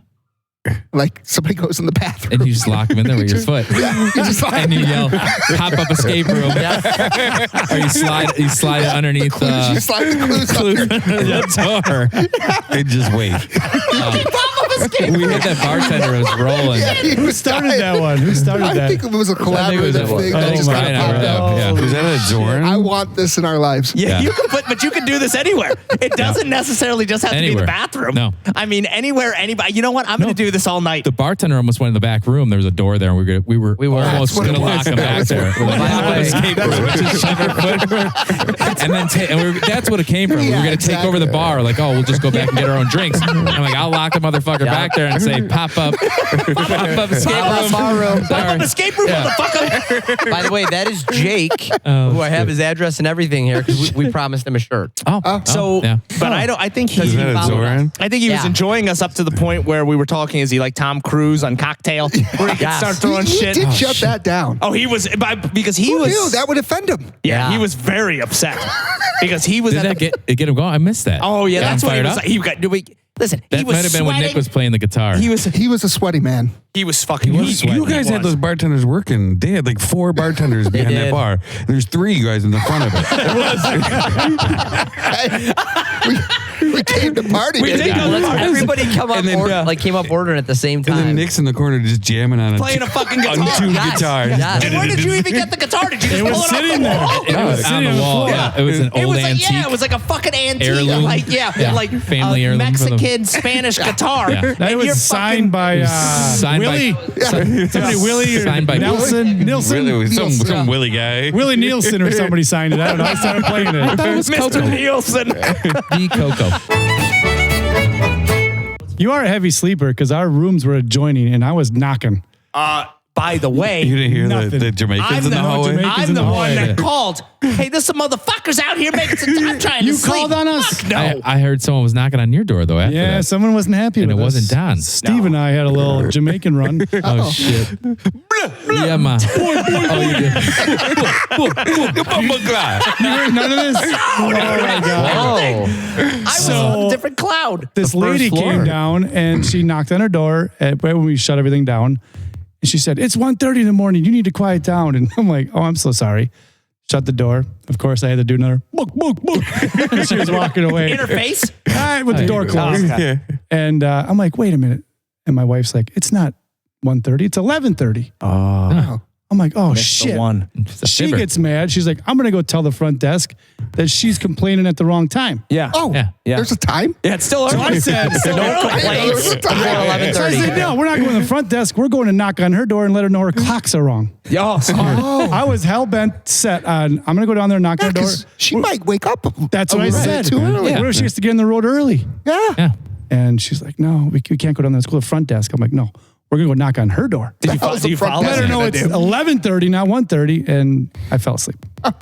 Speaker 7: like somebody goes in the bathroom.
Speaker 3: And you just lock them in there with your foot.
Speaker 7: You just like,
Speaker 3: And you yell, pop up escape room. Or you slide it underneath
Speaker 7: you slide the clues
Speaker 3: the door.
Speaker 8: And just wait.
Speaker 3: We had that bartender was rolling.
Speaker 6: Who started that one? Who started
Speaker 7: I
Speaker 6: that?
Speaker 7: think it was a
Speaker 3: I think it was
Speaker 7: collaborative
Speaker 3: a-
Speaker 7: thing
Speaker 3: oh
Speaker 7: that just
Speaker 3: my
Speaker 7: kind of
Speaker 3: God.
Speaker 7: popped out.
Speaker 3: Yeah.
Speaker 8: Was that a Zoran?
Speaker 7: I want this in our lives.
Speaker 1: Yeah, you can put, but you can do this anywhere. It doesn't necessarily just have to be
Speaker 3: Anywhere.
Speaker 1: the bathroom.
Speaker 3: No.
Speaker 1: I mean, anywhere, anybody. You know what? I'm going to do this all night.
Speaker 3: The bartender almost went in the back room. There was a door there, and we were almost
Speaker 7: That's what
Speaker 3: going to
Speaker 7: it was.
Speaker 3: lock him back
Speaker 7: That's
Speaker 3: there.
Speaker 7: what it
Speaker 3: We're like,
Speaker 7: was.
Speaker 3: "Pop up escape room." Just shove our foot. And then that's what it came from. We were
Speaker 7: Yeah,
Speaker 3: going to take over the
Speaker 7: exactly.
Speaker 3: bar. Like, oh, we'll just go back and get our own drinks. I'm like, I'll lock the motherfucker back there and say, pop up escape room.
Speaker 9: Bar room.
Speaker 1: Pop-up escape room, motherfucker.
Speaker 9: By the way, that is Jake,
Speaker 3: Oh,
Speaker 9: who I have his address and everything here because we promised him a shirt.
Speaker 1: So,
Speaker 3: yeah.
Speaker 1: but I think
Speaker 8: Is
Speaker 1: he
Speaker 8: that a
Speaker 9: followed
Speaker 8: Zoran?
Speaker 1: I think he was
Speaker 9: Yeah.
Speaker 1: enjoying us up to the point where we were talking. Is he like Tom Cruise on Cocktail, where he could
Speaker 9: Yes.
Speaker 1: start throwing
Speaker 7: He
Speaker 1: shit?
Speaker 7: did shut that down.
Speaker 1: Oh, he was because he
Speaker 7: Who
Speaker 1: was.
Speaker 7: knew that would offend him?
Speaker 1: Yeah, he was very upset because he was.
Speaker 3: Did
Speaker 1: at
Speaker 3: that
Speaker 1: the,
Speaker 3: get him going? I missed that.
Speaker 1: oh yeah,
Speaker 3: Got
Speaker 1: that's
Speaker 3: him
Speaker 1: what he
Speaker 3: fired
Speaker 1: was.
Speaker 3: up?
Speaker 1: He got. Listen, he
Speaker 3: That
Speaker 1: was
Speaker 3: might have been when Nick
Speaker 1: sweating.
Speaker 3: was playing the guitar.
Speaker 1: He was.
Speaker 7: He was a sweaty man.
Speaker 1: He was fucking.
Speaker 3: He was sweating.
Speaker 8: You guys
Speaker 1: He
Speaker 8: had
Speaker 1: was.
Speaker 8: those bartenders working. They had like 4 bartenders behind that
Speaker 9: did.
Speaker 8: bar. There's 3 guys in the front of it.
Speaker 7: We came to party.
Speaker 1: We
Speaker 7: baby.
Speaker 1: did go to the bar.
Speaker 9: Everybody came up
Speaker 8: then-
Speaker 9: came up ordering at the same
Speaker 8: And then
Speaker 9: time.
Speaker 8: Nick's in the corner just jamming on
Speaker 1: Playing a fucking guitar.
Speaker 8: tuned
Speaker 9: Yes.
Speaker 8: guitar.
Speaker 9: Yes.
Speaker 1: And where did you even get the guitar? Did you just
Speaker 6: It
Speaker 1: pull
Speaker 6: was
Speaker 1: it
Speaker 6: sitting
Speaker 1: off
Speaker 6: there.
Speaker 1: the wall?
Speaker 3: It was on the wall.
Speaker 1: Yeah.
Speaker 3: It was an
Speaker 1: It
Speaker 3: old
Speaker 1: was like
Speaker 3: antique.
Speaker 1: it was like a fucking antique,
Speaker 3: Heirloom.
Speaker 1: like
Speaker 3: Yeah.
Speaker 1: like
Speaker 3: Family
Speaker 1: a
Speaker 3: heirloom for them.
Speaker 1: Mexican Spanish guitar.
Speaker 3: Yeah.
Speaker 6: That
Speaker 1: And
Speaker 6: was
Speaker 1: you're
Speaker 6: signed by
Speaker 3: Signed by-
Speaker 6: Willie. Somebody Willie or
Speaker 3: Signed by-
Speaker 6: Nelson.
Speaker 8: Really, it was some
Speaker 7: Nielsen.
Speaker 8: Willie guy.
Speaker 6: Willie Nielsen or somebody signed it. I don't know. I started playing it.
Speaker 1: Mr. Nielsen.
Speaker 3: The Coco.
Speaker 6: You are a heavy sleeper because our rooms were adjoining and I was knocking.
Speaker 1: By the way,
Speaker 8: You didn't hear
Speaker 6: Nothing.
Speaker 8: the Jamaicans in the hallway?
Speaker 6: Jamaicans
Speaker 1: I'm
Speaker 6: in
Speaker 1: the
Speaker 6: the
Speaker 1: one
Speaker 6: hallway.
Speaker 1: that called. Hey, there's some motherfuckers out here making some. I'm trying
Speaker 6: You
Speaker 1: to sleep.
Speaker 6: called on us?
Speaker 1: Fuck no.
Speaker 3: I heard someone was knocking on your door though after
Speaker 6: Yeah,
Speaker 3: that.
Speaker 6: someone wasn't happy
Speaker 3: And
Speaker 6: with
Speaker 3: it
Speaker 6: us.
Speaker 3: wasn't Don.
Speaker 6: Steve and I had a little Jamaican run.
Speaker 3: Oh shit. Yeah, man. Oh, you did.
Speaker 6: You heard none of this? Oh my God.
Speaker 9: Oh,
Speaker 1: I was
Speaker 6: So-
Speaker 1: on a different cloud.
Speaker 6: This lady
Speaker 9: floor.
Speaker 6: came down and she knocked on her door right when we shut everything down. And she said, "It's 1:30 in the morning. You need to quiet down." And I'm like, "Oh, I'm so sorry." Shut the door. Of course, I had to do another book. And she was walking away.
Speaker 1: Interface.
Speaker 6: All right, with the door closed.
Speaker 1: Okay.
Speaker 6: And I'm like, "Wait a minute." And my wife's like, "It's not 1:30. It's 11:30."
Speaker 7: Oh.
Speaker 6: I'm like, oh
Speaker 1: Missed
Speaker 6: shit.
Speaker 1: the one.
Speaker 6: She
Speaker 3: fibber.
Speaker 6: gets mad. She's like, I'm going to go tell the front desk that she's complaining at the wrong time.
Speaker 1: Yeah.
Speaker 7: Oh,
Speaker 3: Yeah.
Speaker 7: there's a time?
Speaker 9: Yeah, it's still early.
Speaker 6: So I said,
Speaker 9: no complaints before
Speaker 6: So I said,
Speaker 9: 11:30.
Speaker 6: no, we're not going to the front desk. We're going to knock on her door and let her know her clocks are wrong. I was hell-bent set on, I'm going to go down there and knock on her door.
Speaker 7: 'Cause she might wake up.
Speaker 6: That's
Speaker 7: a
Speaker 6: what I
Speaker 7: little
Speaker 6: said.
Speaker 7: bit too early.
Speaker 6: What if she has to get in the road early?
Speaker 7: Yeah.
Speaker 6: And she's like, no, we can't go down there. Let's go to the front desk. I'm like, no, we're going to go knock on her door.
Speaker 9: Did you follow?
Speaker 6: Let her know it's 11:30, not 1:30, and I fell asleep. A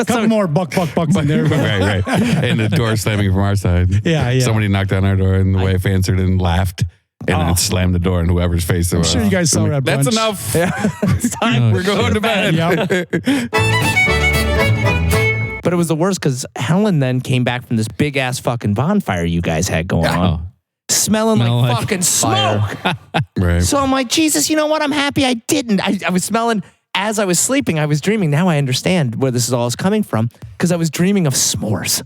Speaker 6: couple more bucks in there. but-
Speaker 8: Right. And the door slamming from our side.
Speaker 6: Yeah.
Speaker 8: Somebody knocked on our door and the wife answered and laughed. And then it slammed the door in whoever's face it was.
Speaker 6: I'm sure you guys saw her at
Speaker 8: That's
Speaker 6: brunch.
Speaker 8: enough.
Speaker 9: It's time.
Speaker 8: We're going to bed.
Speaker 1: But it was the worst because Helen then came back from this big ass fucking bonfire you guys had going on, smelling like fucking smoke.
Speaker 8: Right.
Speaker 1: So I'm like, Jesus, you know what? I'm happy I didn't. I was smelling as I was sleeping. I was dreaming. Now I understand where this is all coming from because I was dreaming of s'mores.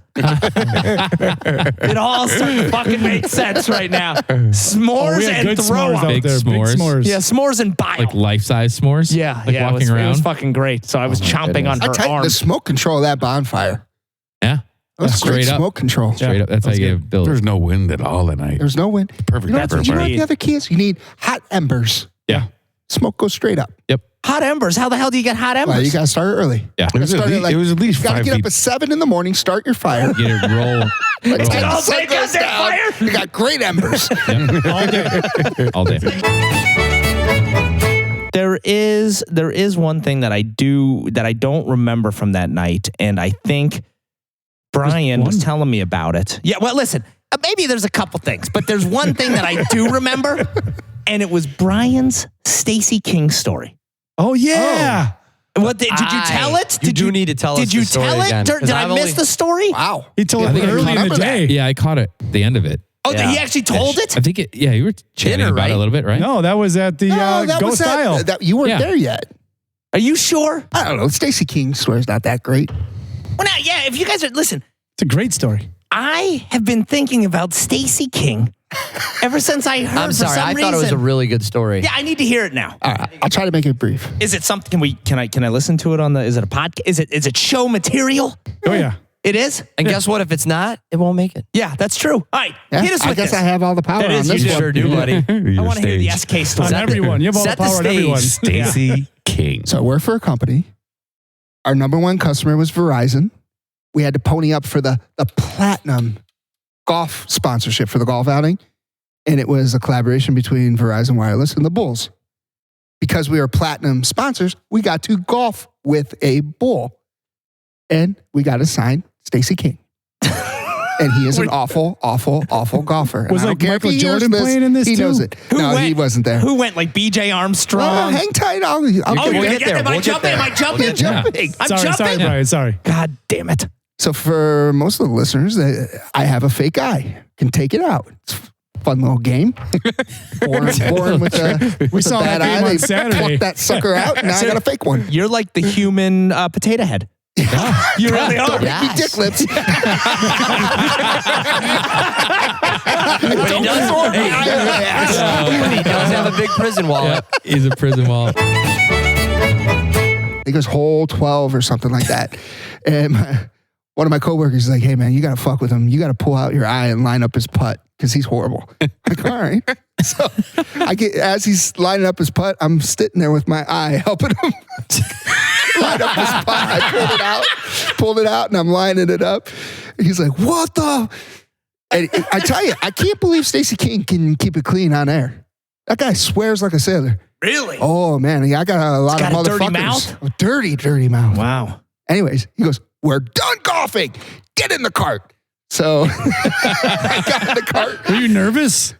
Speaker 1: It all started to fucking make sense right now. S'mores
Speaker 6: We had
Speaker 1: and
Speaker 6: good
Speaker 1: throw
Speaker 6: s'mores
Speaker 1: up.
Speaker 6: out
Speaker 3: Big
Speaker 6: there.
Speaker 3: s'mores.
Speaker 6: Big s'mores.
Speaker 1: Yeah, s'mores and bile.
Speaker 3: Like life-size s'mores?
Speaker 1: yeah,
Speaker 3: Like
Speaker 1: yeah.
Speaker 3: walking
Speaker 1: It
Speaker 3: around?
Speaker 1: was fucking great. So I was chomping on
Speaker 7: I
Speaker 1: her
Speaker 7: tell you,
Speaker 1: arm.
Speaker 7: the smoke control of that bonfire.
Speaker 3: Yeah.
Speaker 7: That was great
Speaker 3: Straight up.
Speaker 7: smoke control.
Speaker 3: Straight up. That's how you get built.
Speaker 8: There's no wind at all at night.
Speaker 7: There's no wind.
Speaker 8: Perfect.
Speaker 7: You know,
Speaker 1: That's what
Speaker 7: you know
Speaker 1: you
Speaker 7: what
Speaker 1: need.
Speaker 7: the other key is? You need hot embers.
Speaker 3: Yeah.
Speaker 7: Smoke goes straight up.
Speaker 3: Yep.
Speaker 1: Hot embers. How the hell do you get hot embers?
Speaker 7: Well, you got to start early.
Speaker 3: Yeah.
Speaker 8: It was,
Speaker 7: Start at
Speaker 8: it was at least
Speaker 7: You got to
Speaker 8: 5
Speaker 7: get
Speaker 8: feet.
Speaker 7: up at 7 in the morning, start your fire.
Speaker 3: Get it roll.
Speaker 7: By the time
Speaker 1: I'll
Speaker 7: the sun
Speaker 1: take
Speaker 7: goes
Speaker 1: out that
Speaker 7: down,
Speaker 1: fire.
Speaker 7: you got great embers.
Speaker 3: All day.
Speaker 1: There is one thing that I don't remember from that night, and I think Brian was telling me about it. Yeah, well, listen, maybe there's a couple things, but there's one thing that I do remember, and it was Brian's Stacey King story.
Speaker 6: Oh, yeah.
Speaker 1: What did you tell it?
Speaker 9: You do need to tell us
Speaker 1: Did you
Speaker 9: the story
Speaker 1: tell it?
Speaker 9: again,
Speaker 1: Did
Speaker 9: 'cause
Speaker 1: I
Speaker 9: I've
Speaker 1: miss
Speaker 9: only-
Speaker 1: the story?
Speaker 7: Wow.
Speaker 6: He told
Speaker 7: Yeah, I
Speaker 6: me
Speaker 7: think I
Speaker 6: early in
Speaker 7: caught
Speaker 6: the
Speaker 7: up with
Speaker 6: day.
Speaker 3: Yeah, I caught it at the end of it.
Speaker 1: Oh, he actually told it?
Speaker 3: I think you were chatting
Speaker 9: Dinner,
Speaker 3: about
Speaker 9: right?
Speaker 3: it a little bit, right?
Speaker 6: No, that was at the
Speaker 7: that
Speaker 6: Go
Speaker 7: was
Speaker 6: Style.
Speaker 7: that you weren't
Speaker 3: Yeah.
Speaker 7: there yet.
Speaker 1: Are you sure?
Speaker 7: I don't know. Stacey King's story's not that great.
Speaker 1: Well, now, yeah, if you guys are, listen,
Speaker 6: It's a great story.
Speaker 1: I have been thinking about Stacey King ever since I heard
Speaker 9: I'm sorry.
Speaker 1: for some
Speaker 9: I
Speaker 1: reason.
Speaker 9: thought it was a really good story.
Speaker 1: Yeah, I need to hear it now.
Speaker 7: All right, I'll try to make it brief.
Speaker 1: Is it something? Can I listen to it on the? Is it a podcast? Is it show material?
Speaker 6: Oh, yeah.
Speaker 1: It is.
Speaker 9: And guess what? If it's not, it won't make it.
Speaker 1: Yeah, that's true. All right,
Speaker 7: Yeah,
Speaker 1: hit us
Speaker 7: I
Speaker 1: with
Speaker 7: guess
Speaker 1: this.
Speaker 7: I have all the power
Speaker 1: That
Speaker 7: on
Speaker 1: is,
Speaker 7: this
Speaker 1: you
Speaker 7: one.
Speaker 9: Sure do, buddy.
Speaker 1: I want to hear the SK story.
Speaker 6: On everyone. You have all the
Speaker 9: Set the
Speaker 6: power on
Speaker 9: stage.
Speaker 6: everyone.
Speaker 8: Stacey King.
Speaker 7: So I work for a company. Our number one customer was Verizon. We had to pony up for the platinum golf sponsorship for the golf outing. And it was a collaboration between Verizon Wireless and the Bulls. Because we were platinum sponsors, we got to golf with a bull. And we got to sign Stacey King. And he is an awful, awful, awful golfer. And
Speaker 6: Was
Speaker 7: I don't
Speaker 6: like
Speaker 7: care if
Speaker 6: Michael
Speaker 7: he hears
Speaker 6: Jordan playing in this
Speaker 7: He
Speaker 6: too?
Speaker 7: knows it. No, he wasn't there.
Speaker 1: Who went like BJ Armstrong?
Speaker 7: Well, hang tight. I'll
Speaker 1: oh,
Speaker 7: get
Speaker 1: you
Speaker 7: there.
Speaker 1: get there. Am I jumping? Am I jumping?
Speaker 7: We're jumping.
Speaker 1: I'm
Speaker 6: Sorry,
Speaker 1: jumping.
Speaker 6: Brian. Sorry.
Speaker 1: God damn it.
Speaker 7: So for most of the listeners, I have a fake eye. Can take it out. It's a fun little game. Born with a,
Speaker 6: We saw
Speaker 7: bad
Speaker 6: that game
Speaker 7: eye.
Speaker 6: on
Speaker 7: They
Speaker 6: Saturday.
Speaker 7: plucked that sucker out. Now I got a fake one.
Speaker 1: You're like the human potato head. You really are.
Speaker 7: Don't make me dick lips.
Speaker 9: But he does. But he does have a big prison wallet.
Speaker 3: Yeah, he's a prison wallet.
Speaker 7: I think it was hole 12 or something like that. And one of my coworkers is like, hey, man, you got to fuck with him. You got to pull out your eye and line up his putt because he's horrible. I'm like, all right. So as he's lining up his putt, I'm sitting there with my eye helping him line up his putt. I pulled it out, and I'm lining it up. And he's like, what the? And I tell you, I can't believe Stacey King can keep it clean on air. That guy swears like a sailor.
Speaker 1: Really?
Speaker 7: Oh, man. I got a lot of
Speaker 1: got a
Speaker 7: motherfuckers.
Speaker 1: dirty mouth?
Speaker 7: A dirty mouth.
Speaker 1: Wow.
Speaker 7: Anyways, he goes, we're done golfing. Get in the cart. So I got in the cart.
Speaker 6: Were you nervous?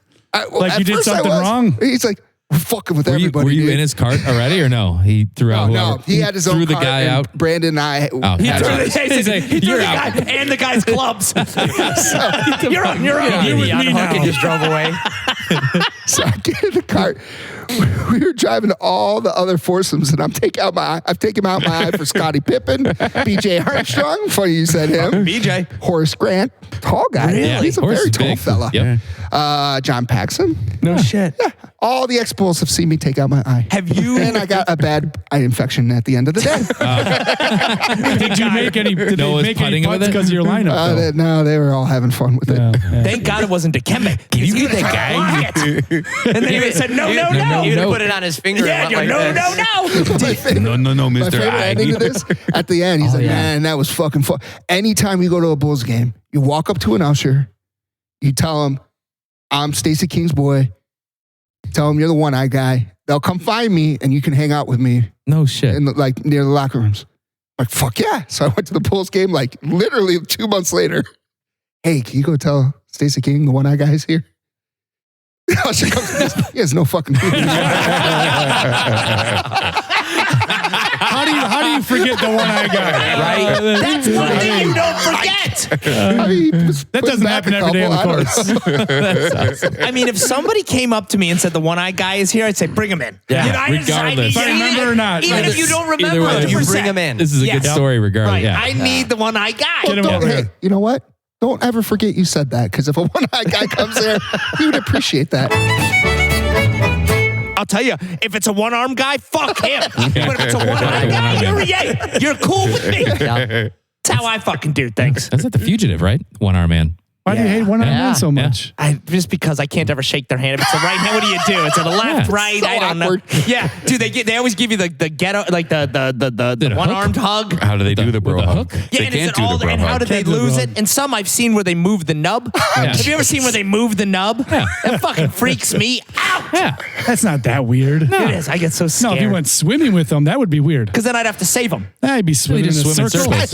Speaker 6: Like
Speaker 7: at
Speaker 6: you did
Speaker 7: first I
Speaker 6: something
Speaker 7: was.
Speaker 6: wrong?
Speaker 7: He's like, we're fucking with everybody.
Speaker 3: Were you
Speaker 7: dude.
Speaker 3: in his cart already or no? He threw out
Speaker 7: No,
Speaker 3: whoever.
Speaker 7: he had his own
Speaker 3: threw the
Speaker 7: cart,
Speaker 3: guy
Speaker 7: and
Speaker 3: out.
Speaker 7: Brandon and I.
Speaker 3: Oh,
Speaker 1: He
Speaker 3: gotcha.
Speaker 1: threw the
Speaker 3: You're
Speaker 1: guy
Speaker 3: out.
Speaker 1: and the guy's clubs. You're on. You're on.
Speaker 6: You with me now.
Speaker 9: He just drove away.
Speaker 7: So I get in the cart. We were driving to all the other foursomes, and I've taken out my eye for Scottie Pippen, BJ Armstrong. Funny you said him.
Speaker 1: BJ.
Speaker 7: Horace Grant, tall guy.
Speaker 3: Yeah,
Speaker 7: He's a
Speaker 3: Horace
Speaker 7: very
Speaker 3: is
Speaker 7: tall
Speaker 3: big.
Speaker 7: fella.
Speaker 3: Yep.
Speaker 7: John Paxson.
Speaker 1: No shit.
Speaker 7: Yeah, All the ex-bulls have seen me take out my eye.
Speaker 1: Have you?
Speaker 7: And I got a bad eye infection at the end of the day.
Speaker 6: Did you make any? Did
Speaker 3: Noah's
Speaker 6: they make any
Speaker 3: putting with
Speaker 6: putts
Speaker 3: it?
Speaker 6: because of your lineup? though?
Speaker 7: No, they were all having fun with it.
Speaker 6: Yeah, yeah.
Speaker 1: Thank God it wasn't Dikembe. Can you get that guy? And then he said, no.
Speaker 9: He would have put it on his finger.
Speaker 1: Yeah,
Speaker 9: and went like this.
Speaker 8: No,
Speaker 7: My
Speaker 8: Mr.
Speaker 7: favorite ending to this, at the end, he's like,
Speaker 9: yeah.
Speaker 7: man, that was fucking fun. Anytime you go to a Bulls game, you walk up to an usher, you tell him, I'm Stacey King's boy. Tell him you're the one-eye guy. They'll come find me and you can hang out with me
Speaker 3: No shit.
Speaker 7: in like near the locker rooms. Like, fuck yeah. So I went to the Bulls game like literally 2 months later. Hey, can you go tell Stacey King the one-eye guy's here? The usher comes, he has no fucking clue.
Speaker 6: How do you forget the one-eye guy?
Speaker 1: Right? That's one thing you don't forget.
Speaker 6: That doesn't happen every day on the course.
Speaker 1: I mean, if somebody came up to me and said the one-eye guy is here, I'd say, bring him in.
Speaker 3: Yeah, regardless.
Speaker 6: If I remember or not.
Speaker 1: Even
Speaker 6: Right.
Speaker 1: if you don't
Speaker 3: Either
Speaker 1: remember,
Speaker 3: way,
Speaker 9: You
Speaker 1: 100%.
Speaker 9: bring him in.
Speaker 3: This is a
Speaker 1: Yes.
Speaker 3: good story regardless.
Speaker 1: Right.
Speaker 3: Yeah.
Speaker 1: I need the one-eye guy.
Speaker 6: Get him
Speaker 7: Don't,
Speaker 6: over
Speaker 7: hey,
Speaker 6: here.
Speaker 7: you know what? Don't ever forget you said that, because if a one-eye guy comes there, he would appreciate that.
Speaker 1: I'll tell you, if it's a one-armed guy, fuck him. But if it's a one-armed guy, you're cool with me.
Speaker 9: Yeah.
Speaker 1: That's how I fucking do things.
Speaker 3: That's not The Fugitive, right? One-arm man.
Speaker 6: Why do you hate one-armed
Speaker 3: Yeah.
Speaker 6: man so
Speaker 3: Yeah.
Speaker 6: much?
Speaker 1: Just because I can't ever shake their hand. If it's the right hand, what do you do? It's a left,
Speaker 3: Yeah.
Speaker 1: right.
Speaker 7: So
Speaker 1: I don't
Speaker 7: awkward.
Speaker 1: know. Yeah, dude, they always give you the ghetto, like the one-armed hug.
Speaker 8: How do they do the bro
Speaker 3: With the
Speaker 8: hug?
Speaker 3: hook?
Speaker 1: Yeah,
Speaker 8: They
Speaker 1: and, it's
Speaker 8: can't do
Speaker 1: all,
Speaker 8: the bro
Speaker 1: and how
Speaker 8: hug.
Speaker 1: did they
Speaker 6: Can't do the
Speaker 1: lose
Speaker 6: hug.
Speaker 1: it? And some I've seen where they move the nub. Have you ever seen where they move the nub? That fucking freaks me out.
Speaker 3: Yeah.
Speaker 6: That's not that weird.
Speaker 1: It is. I get so
Speaker 6: No,
Speaker 1: scared.
Speaker 6: if you went swimming with them, that would be weird.
Speaker 1: Because then I'd have to save them.
Speaker 6: I'd be swimming in a
Speaker 3: just swim in
Speaker 6: circle.
Speaker 3: circles.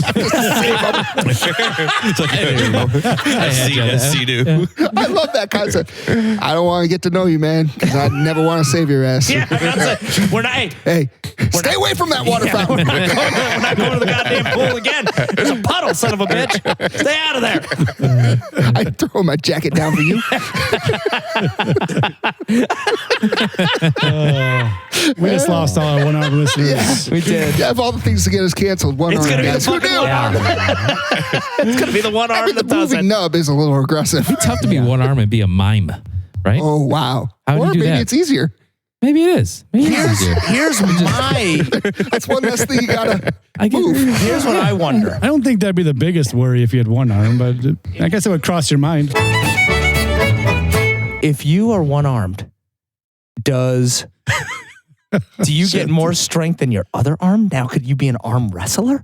Speaker 8: See-do.
Speaker 7: I love that concept. I don't want to get to know you, man, because I never want to save your ass.
Speaker 1: Yeah, that's it. We're not. Hey,
Speaker 7: Hey, stay away from that water
Speaker 1: yeah,
Speaker 7: fountain.
Speaker 1: we're not going to the goddamn pool again. There's a puddle, son of a bitch. Stay out of there.
Speaker 7: I throw my jacket down for you.
Speaker 6: We just lost all our one-armed listeners.
Speaker 7: Yeah.
Speaker 9: We did.
Speaker 7: Yeah, of all the things to get us canceled, one
Speaker 1: It's
Speaker 7: arm
Speaker 1: gonna be the
Speaker 7: guys. Who
Speaker 1: fucking
Speaker 7: knew?
Speaker 1: one arm. It's gonna be the one
Speaker 7: I
Speaker 1: arm
Speaker 7: mean, the
Speaker 1: that does
Speaker 7: moving
Speaker 1: it.
Speaker 7: nub is a little aggressive.
Speaker 3: Tough to be one arm and be a mime, right?
Speaker 7: Oh, wow.
Speaker 3: How do
Speaker 7: Or
Speaker 3: you do
Speaker 7: maybe
Speaker 3: that?
Speaker 7: it's easier.
Speaker 3: Maybe it is. Maybe it is easier.
Speaker 1: Here's my.
Speaker 7: That's one less thing you gotta
Speaker 3: I get
Speaker 7: move.
Speaker 1: Here's what I wonder.
Speaker 6: I don't think that'd be the biggest worry if you had one arm, but I guess it would cross your mind.
Speaker 1: If you are one armed, do you get more strength in your other arm? Now, could you be an arm wrestler?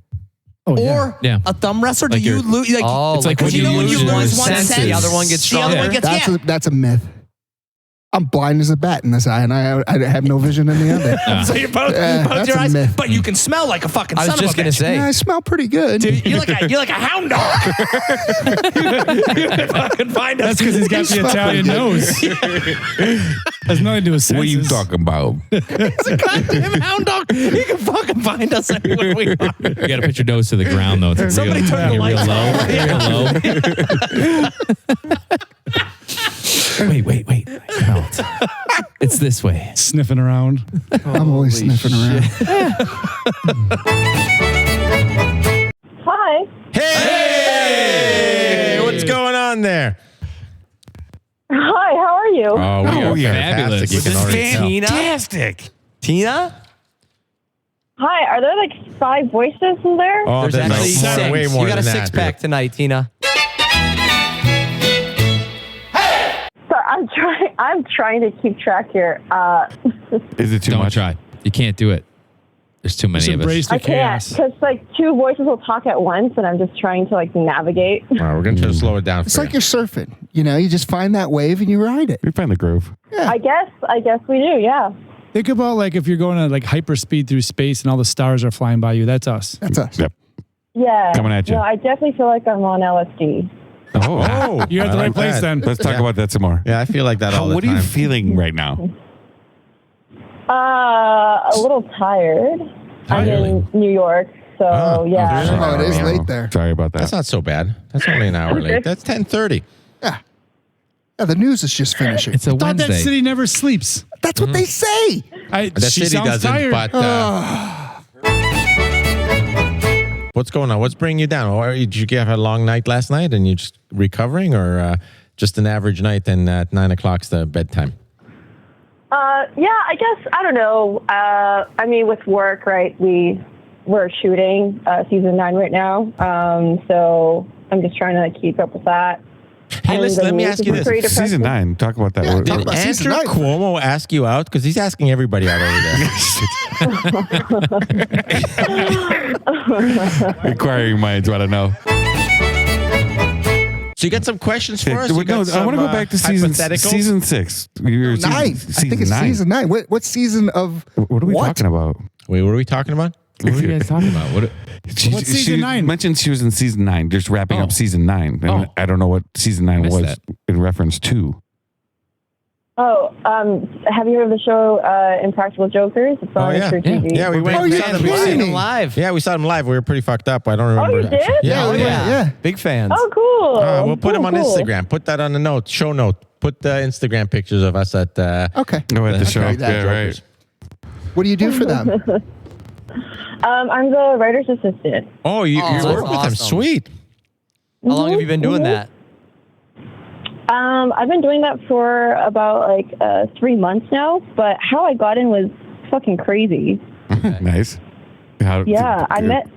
Speaker 6: Oh, yeah.
Speaker 1: Or
Speaker 3: Yeah.
Speaker 1: a thumb wrestler?
Speaker 3: Like
Speaker 1: Do you
Speaker 3: you're-
Speaker 1: lose? Like,
Speaker 9: Oh,
Speaker 3: It's like
Speaker 1: when
Speaker 3: when
Speaker 1: you know
Speaker 3: you
Speaker 1: when you
Speaker 3: lose
Speaker 1: lose
Speaker 3: your
Speaker 1: one
Speaker 9: sense,
Speaker 1: sense,
Speaker 9: the other one gets
Speaker 1: the other one
Speaker 9: stronger.
Speaker 1: gets
Speaker 7: That's a myth. I'm blind as a bat in this eye, and I have no vision in the other.
Speaker 1: So you're both
Speaker 7: that's
Speaker 1: your
Speaker 7: a
Speaker 1: eyes,
Speaker 7: myth.
Speaker 1: but you can smell like a fucking
Speaker 9: I
Speaker 1: son
Speaker 9: was
Speaker 1: of
Speaker 9: just
Speaker 1: a
Speaker 9: gonna
Speaker 1: bitch.
Speaker 9: say.
Speaker 7: Yeah, I smell pretty good.
Speaker 1: Dude, you're like a hound dog. You can fucking find us.
Speaker 6: That's because he's got the Italian nose. Has nothing to do with senses.
Speaker 8: What are you talking about?
Speaker 1: It's a goddamn hound dog. You can fucking find us anywhere we are.
Speaker 3: You got to put your nose to the ground, though. It's
Speaker 1: Somebody
Speaker 3: real,
Speaker 1: turn the
Speaker 3: real
Speaker 1: lights
Speaker 3: low.
Speaker 1: off.
Speaker 3: Real low. Wait. Smell it. It's this way.
Speaker 6: Sniffing around.
Speaker 7: I'm always sniffing around.
Speaker 5: Hi. Hey! What's going on there?
Speaker 10: Hi, how are you?
Speaker 5: Oh, we are
Speaker 3: fabulous.
Speaker 5: fantastic. You can already tell.
Speaker 9: Fantastic. Tina?
Speaker 10: Hi, are there like 5 voices in there?
Speaker 5: Oh,
Speaker 9: There's
Speaker 5: there's
Speaker 9: actually
Speaker 5: more,
Speaker 9: 6.
Speaker 5: way more
Speaker 9: You got a
Speaker 5: than that,
Speaker 9: 6-pack
Speaker 5: dude.
Speaker 9: tonight, Tina.
Speaker 10: Sorry, I'm trying to keep track here.
Speaker 8: Is it too
Speaker 3: Don't
Speaker 8: much?
Speaker 3: try. You can't do it. There's too many
Speaker 6: Just
Speaker 3: of us.
Speaker 6: embrace the
Speaker 10: I can't
Speaker 6: chaos.
Speaker 10: because like 2 voices will talk at once, and I'm just trying to like navigate.
Speaker 5: All right, we're going to try to slow it down
Speaker 7: It's
Speaker 5: for
Speaker 7: like
Speaker 5: you.
Speaker 7: you're surfing. You know, you just find that wave and you ride it.
Speaker 8: We find the groove.
Speaker 10: I guess we do. Yeah.
Speaker 6: Think about like if you're going at like hyper speed through space and all the stars are flying by you. That's us.
Speaker 7: That's us.
Speaker 8: Yep.
Speaker 10: Yeah.
Speaker 8: Coming at you.
Speaker 10: No, I definitely feel like I'm on LSD.
Speaker 8: Oh.
Speaker 6: You're at
Speaker 5: I
Speaker 6: the right
Speaker 5: like
Speaker 6: place
Speaker 5: that.
Speaker 6: then.
Speaker 8: Let's talk about that some more.
Speaker 5: Yeah, I feel like that all the
Speaker 8: What
Speaker 5: time.
Speaker 8: are you feeling right now?
Speaker 10: A little tired. I'm in New York, so
Speaker 5: Oh,
Speaker 10: yeah.
Speaker 5: okay.
Speaker 7: Oh, it is late there.
Speaker 8: Sorry about that.
Speaker 5: That's not so bad. That's only an hour late. That's 10:30.
Speaker 7: Yeah. Yeah, the news is just finishing.
Speaker 3: It's a
Speaker 6: Thought that
Speaker 3: Wednesday.
Speaker 6: city never sleeps.
Speaker 7: That's what they say.
Speaker 5: The
Speaker 6: She
Speaker 5: city
Speaker 6: sounds
Speaker 5: doesn't,
Speaker 6: tired.
Speaker 5: but what's going on? What's bringing you down? Or did you have a long night last night and you just recovering, or just an average night and at 9 o'clock's the bedtime?
Speaker 10: Yeah, I guess, I don't know. I mean, with work, right, we're shooting season 9 right now. So I'm just trying to keep up with that.
Speaker 5: Hey, listen, let me ask you this.
Speaker 8: Season 9, talk about that.
Speaker 7: Yeah, talk
Speaker 5: Did
Speaker 7: about season
Speaker 5: Andrew
Speaker 7: 9.
Speaker 5: Cuomo ask you out? Because he's asking everybody out over there.
Speaker 8: Inquiring minds want to know.
Speaker 5: So you got some questions for us?
Speaker 8: No,
Speaker 5: You got
Speaker 8: I want to
Speaker 5: some,
Speaker 8: go back to season
Speaker 5: hypotheticals?
Speaker 8: 6.
Speaker 7: 9. I think it's season 9. What season of
Speaker 8: What are we talking about?
Speaker 5: Wait, what are we talking about?
Speaker 3: What are you guys talking about?
Speaker 6: What's season 9?
Speaker 8: Mentioned she was in season 9, just wrapping up season 9. And I don't know what season 9 was
Speaker 3: that.
Speaker 8: in reference to.
Speaker 10: Oh, have you heard of the show Impractical Jokers? It's on True TV.
Speaker 5: Yeah, we went.
Speaker 7: Oh,
Speaker 5: we
Speaker 7: yeah,
Speaker 5: saw them
Speaker 7: we
Speaker 5: live.
Speaker 7: seen
Speaker 9: Them live.
Speaker 5: Yeah, we saw them live. We were pretty fucked up. I don't remember.
Speaker 10: Oh, you did?
Speaker 5: actually.
Speaker 10: Yeah,
Speaker 7: yeah.
Speaker 9: Big fans.
Speaker 10: Oh, cool.
Speaker 5: We'll put them on
Speaker 10: Cool.
Speaker 5: Instagram. Put that on the note. Show note. Put the Instagram pictures of us at.
Speaker 7: Okay.
Speaker 8: No, at the show.
Speaker 7: Okay, that.
Speaker 8: Yeah, right.
Speaker 7: What do you do for them?
Speaker 10: I'm the writer's assistant.
Speaker 5: Oh, you
Speaker 9: that's
Speaker 5: work with them.
Speaker 9: awesome.
Speaker 5: Sweet.
Speaker 9: How long have you been doing that?
Speaker 10: I've been doing that for about 3 months now, but how I got in was fucking crazy.
Speaker 8: Nice.
Speaker 10: Yeah, I met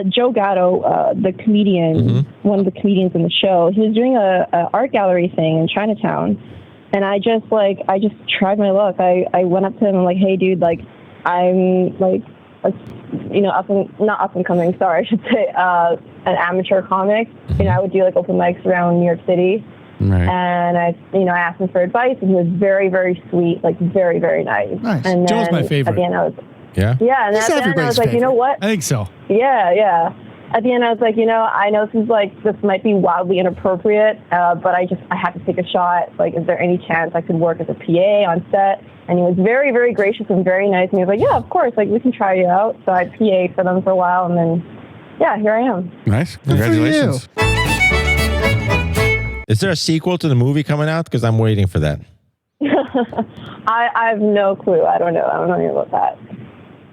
Speaker 10: Joe Gatto, the comedian, one of the comedians in the show. He was doing a art gallery thing in Chinatown, and I just tried my luck. I went up to him and like, hey, dude, like I'm like, not up and coming. Sorry, I should say an amateur comic. I would do like open mics around New York City.
Speaker 8: Right.
Speaker 10: And I asked him for advice, and he was very, very sweet, like very, very nice.
Speaker 7: Nice.
Speaker 10: And
Speaker 6: Joe's
Speaker 10: then
Speaker 6: my favorite.
Speaker 10: At the end, I was,
Speaker 5: Yeah.
Speaker 10: yeah, and
Speaker 7: He's
Speaker 10: at the end, I
Speaker 7: everybody's
Speaker 10: was like, you know what?
Speaker 6: I think so.
Speaker 10: Yeah. At the end, I was like, I know this might be wildly inappropriate, but I have to take a shot. Like, is there any chance I could work as a PA on set? And he was very, very gracious and very nice. And he was like, yeah, of course. Like, we can try you out. So I PA'd for them for a while, and then, yeah, here I am.
Speaker 8: Nice.
Speaker 7: Good for you.
Speaker 8: Congratulations.
Speaker 5: Is there a sequel to the movie coming out? Because I'm waiting for that.
Speaker 10: I have no clue. I don't know. I don't know anything about that.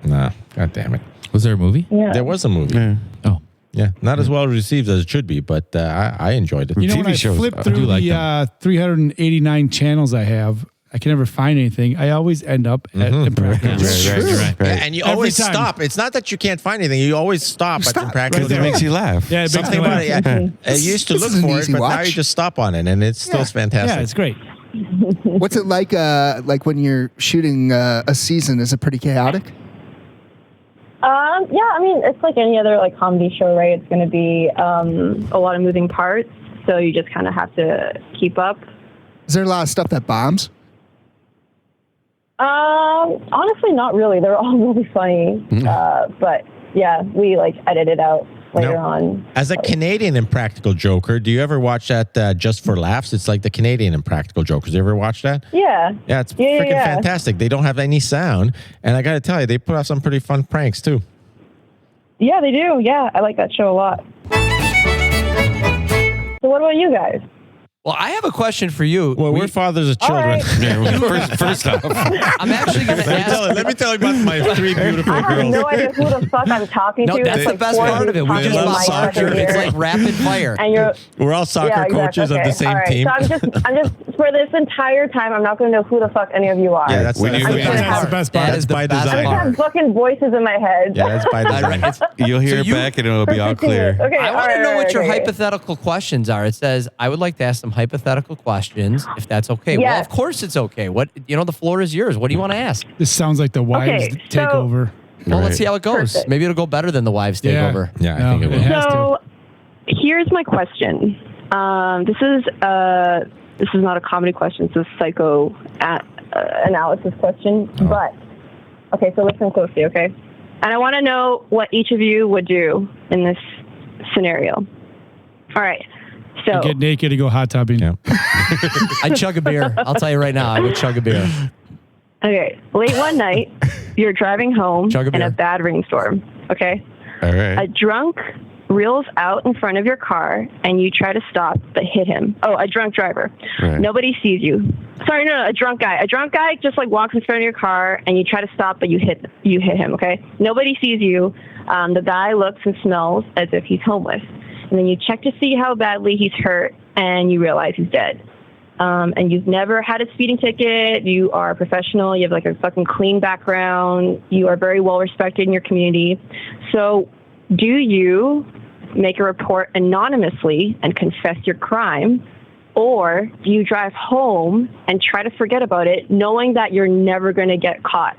Speaker 5: Nah. God damn it.
Speaker 3: Was there a movie?
Speaker 10: Yeah.
Speaker 5: There was a movie.
Speaker 8: Yeah.
Speaker 3: Oh,
Speaker 5: Yeah. Not as well received as it should be, but I enjoyed it.
Speaker 6: You know,
Speaker 8: TV
Speaker 6: when I
Speaker 8: shows,
Speaker 6: flip
Speaker 8: I
Speaker 6: through
Speaker 3: do like
Speaker 6: the 389 channels I have, I can never find anything. I always end up at Impractical.
Speaker 8: Right.
Speaker 5: Yeah, and you
Speaker 6: Every
Speaker 5: always
Speaker 6: time.
Speaker 5: stop. It's not that you can't find anything. You always stop at
Speaker 7: Stop.
Speaker 5: Impractical.
Speaker 8: Because it makes you laugh.
Speaker 6: Yeah, it makes
Speaker 5: Something
Speaker 6: me
Speaker 5: about
Speaker 6: laugh.
Speaker 5: it. Yeah. You used to
Speaker 7: This
Speaker 5: look
Speaker 7: is an
Speaker 5: for it,
Speaker 7: easy
Speaker 5: but now
Speaker 7: watch.
Speaker 5: you just stop on it, and it's still fantastic.
Speaker 6: Yeah, it's great.
Speaker 7: What's it like when you're shooting a season? Is it pretty chaotic?
Speaker 10: Yeah, I mean, it's like any other like comedy show, right? It's going to be a lot of moving parts, so you just kind of have to keep up.
Speaker 7: Is there a lot of stuff that bombs?
Speaker 10: Honestly, not really. They're all really funny, but yeah, we like edit it out later
Speaker 5: Now,
Speaker 10: on.
Speaker 5: As a Canadian Impractical Joker, do you ever watch that Just for Laughs? It's like the Canadian Impractical Jokers. You ever watch that?
Speaker 10: Yeah.
Speaker 5: Yeah, it's
Speaker 10: Yeah,
Speaker 5: freaking
Speaker 10: yeah.
Speaker 5: fantastic. They don't have any sound, and I got to tell you, they put out some pretty fun pranks too.
Speaker 10: Yeah, they do. Yeah, I like that show a lot. So what about you guys?
Speaker 9: Well, I have a question for you.
Speaker 5: Well, we're fathers of children.
Speaker 10: right.
Speaker 8: Yeah, well, first off.
Speaker 9: I'm actually going to ask.
Speaker 5: Let me tell you about my 3 beautiful
Speaker 10: I have
Speaker 5: girls.
Speaker 10: no idea who the fuck I'm talking
Speaker 9: No,
Speaker 10: to.
Speaker 9: that's
Speaker 10: It's
Speaker 9: the
Speaker 10: like
Speaker 9: best
Speaker 10: 4
Speaker 9: part of it. We
Speaker 10: talking
Speaker 9: just
Speaker 10: in
Speaker 9: love
Speaker 10: my
Speaker 9: soccer.
Speaker 10: fucking
Speaker 9: It's
Speaker 10: ear.
Speaker 9: like rapid fire.
Speaker 10: And you're
Speaker 5: We're all soccer
Speaker 10: yeah, exactly.
Speaker 5: coaches of
Speaker 10: Okay.
Speaker 5: the same
Speaker 10: All right.
Speaker 5: team.
Speaker 10: So I'm just for this entire time, I'm not going to know who the fuck any of you are.
Speaker 5: Yeah, that's
Speaker 8: When you-
Speaker 10: I'm just gonna
Speaker 6: That's
Speaker 10: have,
Speaker 6: the best part.
Speaker 9: That is the
Speaker 5: by
Speaker 9: best
Speaker 5: design.
Speaker 10: I'm
Speaker 9: part.
Speaker 10: gonna have fucking voices in my head.
Speaker 5: Yeah, that's by design.
Speaker 8: You'll hear it
Speaker 9: you-
Speaker 8: back and it'll be all clear.
Speaker 10: Okay,
Speaker 9: I want to know what your
Speaker 10: okay.
Speaker 9: hypothetical questions are. It says, I would like to ask some hypothetical questions, if that's okay. Well,
Speaker 10: Yes.
Speaker 9: of course it's okay. The floor is yours. What do you want to ask?
Speaker 6: This sounds like the wives
Speaker 10: Okay, so-
Speaker 6: takeover.
Speaker 9: Well,
Speaker 8: Right.
Speaker 9: let's see how it goes.
Speaker 10: Perfect.
Speaker 9: Maybe it'll go better than the wives takeover.
Speaker 5: Yeah, I think it will.
Speaker 6: has to.
Speaker 10: So here's my question. This is not a comedy question. It's a psycho analysis question. But okay, so listen closely, okay? And I want to know what each of you would do in this scenario. All right. So
Speaker 6: Get naked and go hot tubbing.
Speaker 5: Yeah.
Speaker 9: I'd chug a beer. I'll tell you right now, I would chug a beer.
Speaker 10: okay, late one night, you're driving home
Speaker 9: Chug a
Speaker 10: in
Speaker 9: beer.
Speaker 10: a bad rainstorm. Okay.
Speaker 8: All
Speaker 10: A
Speaker 8: right.
Speaker 10: drunk reels out in front of your car and you try to stop but hit him. Oh, a drunk driver.
Speaker 8: Right.
Speaker 10: Nobody sees you. Sorry, no, a drunk guy. A drunk guy just like walks in front of your car and you try to stop but you hit him, okay? Nobody sees you. The guy looks and smells as if he's homeless. And then you check to see how badly he's hurt and you realize he's dead. and you've never had a speeding ticket, you are a professional, you have like a fucking clean background, you are very well respected in your community. So do you make a report anonymously and confess your crime? Or do you drive home and try to forget about it, knowing that you're never going to get caught?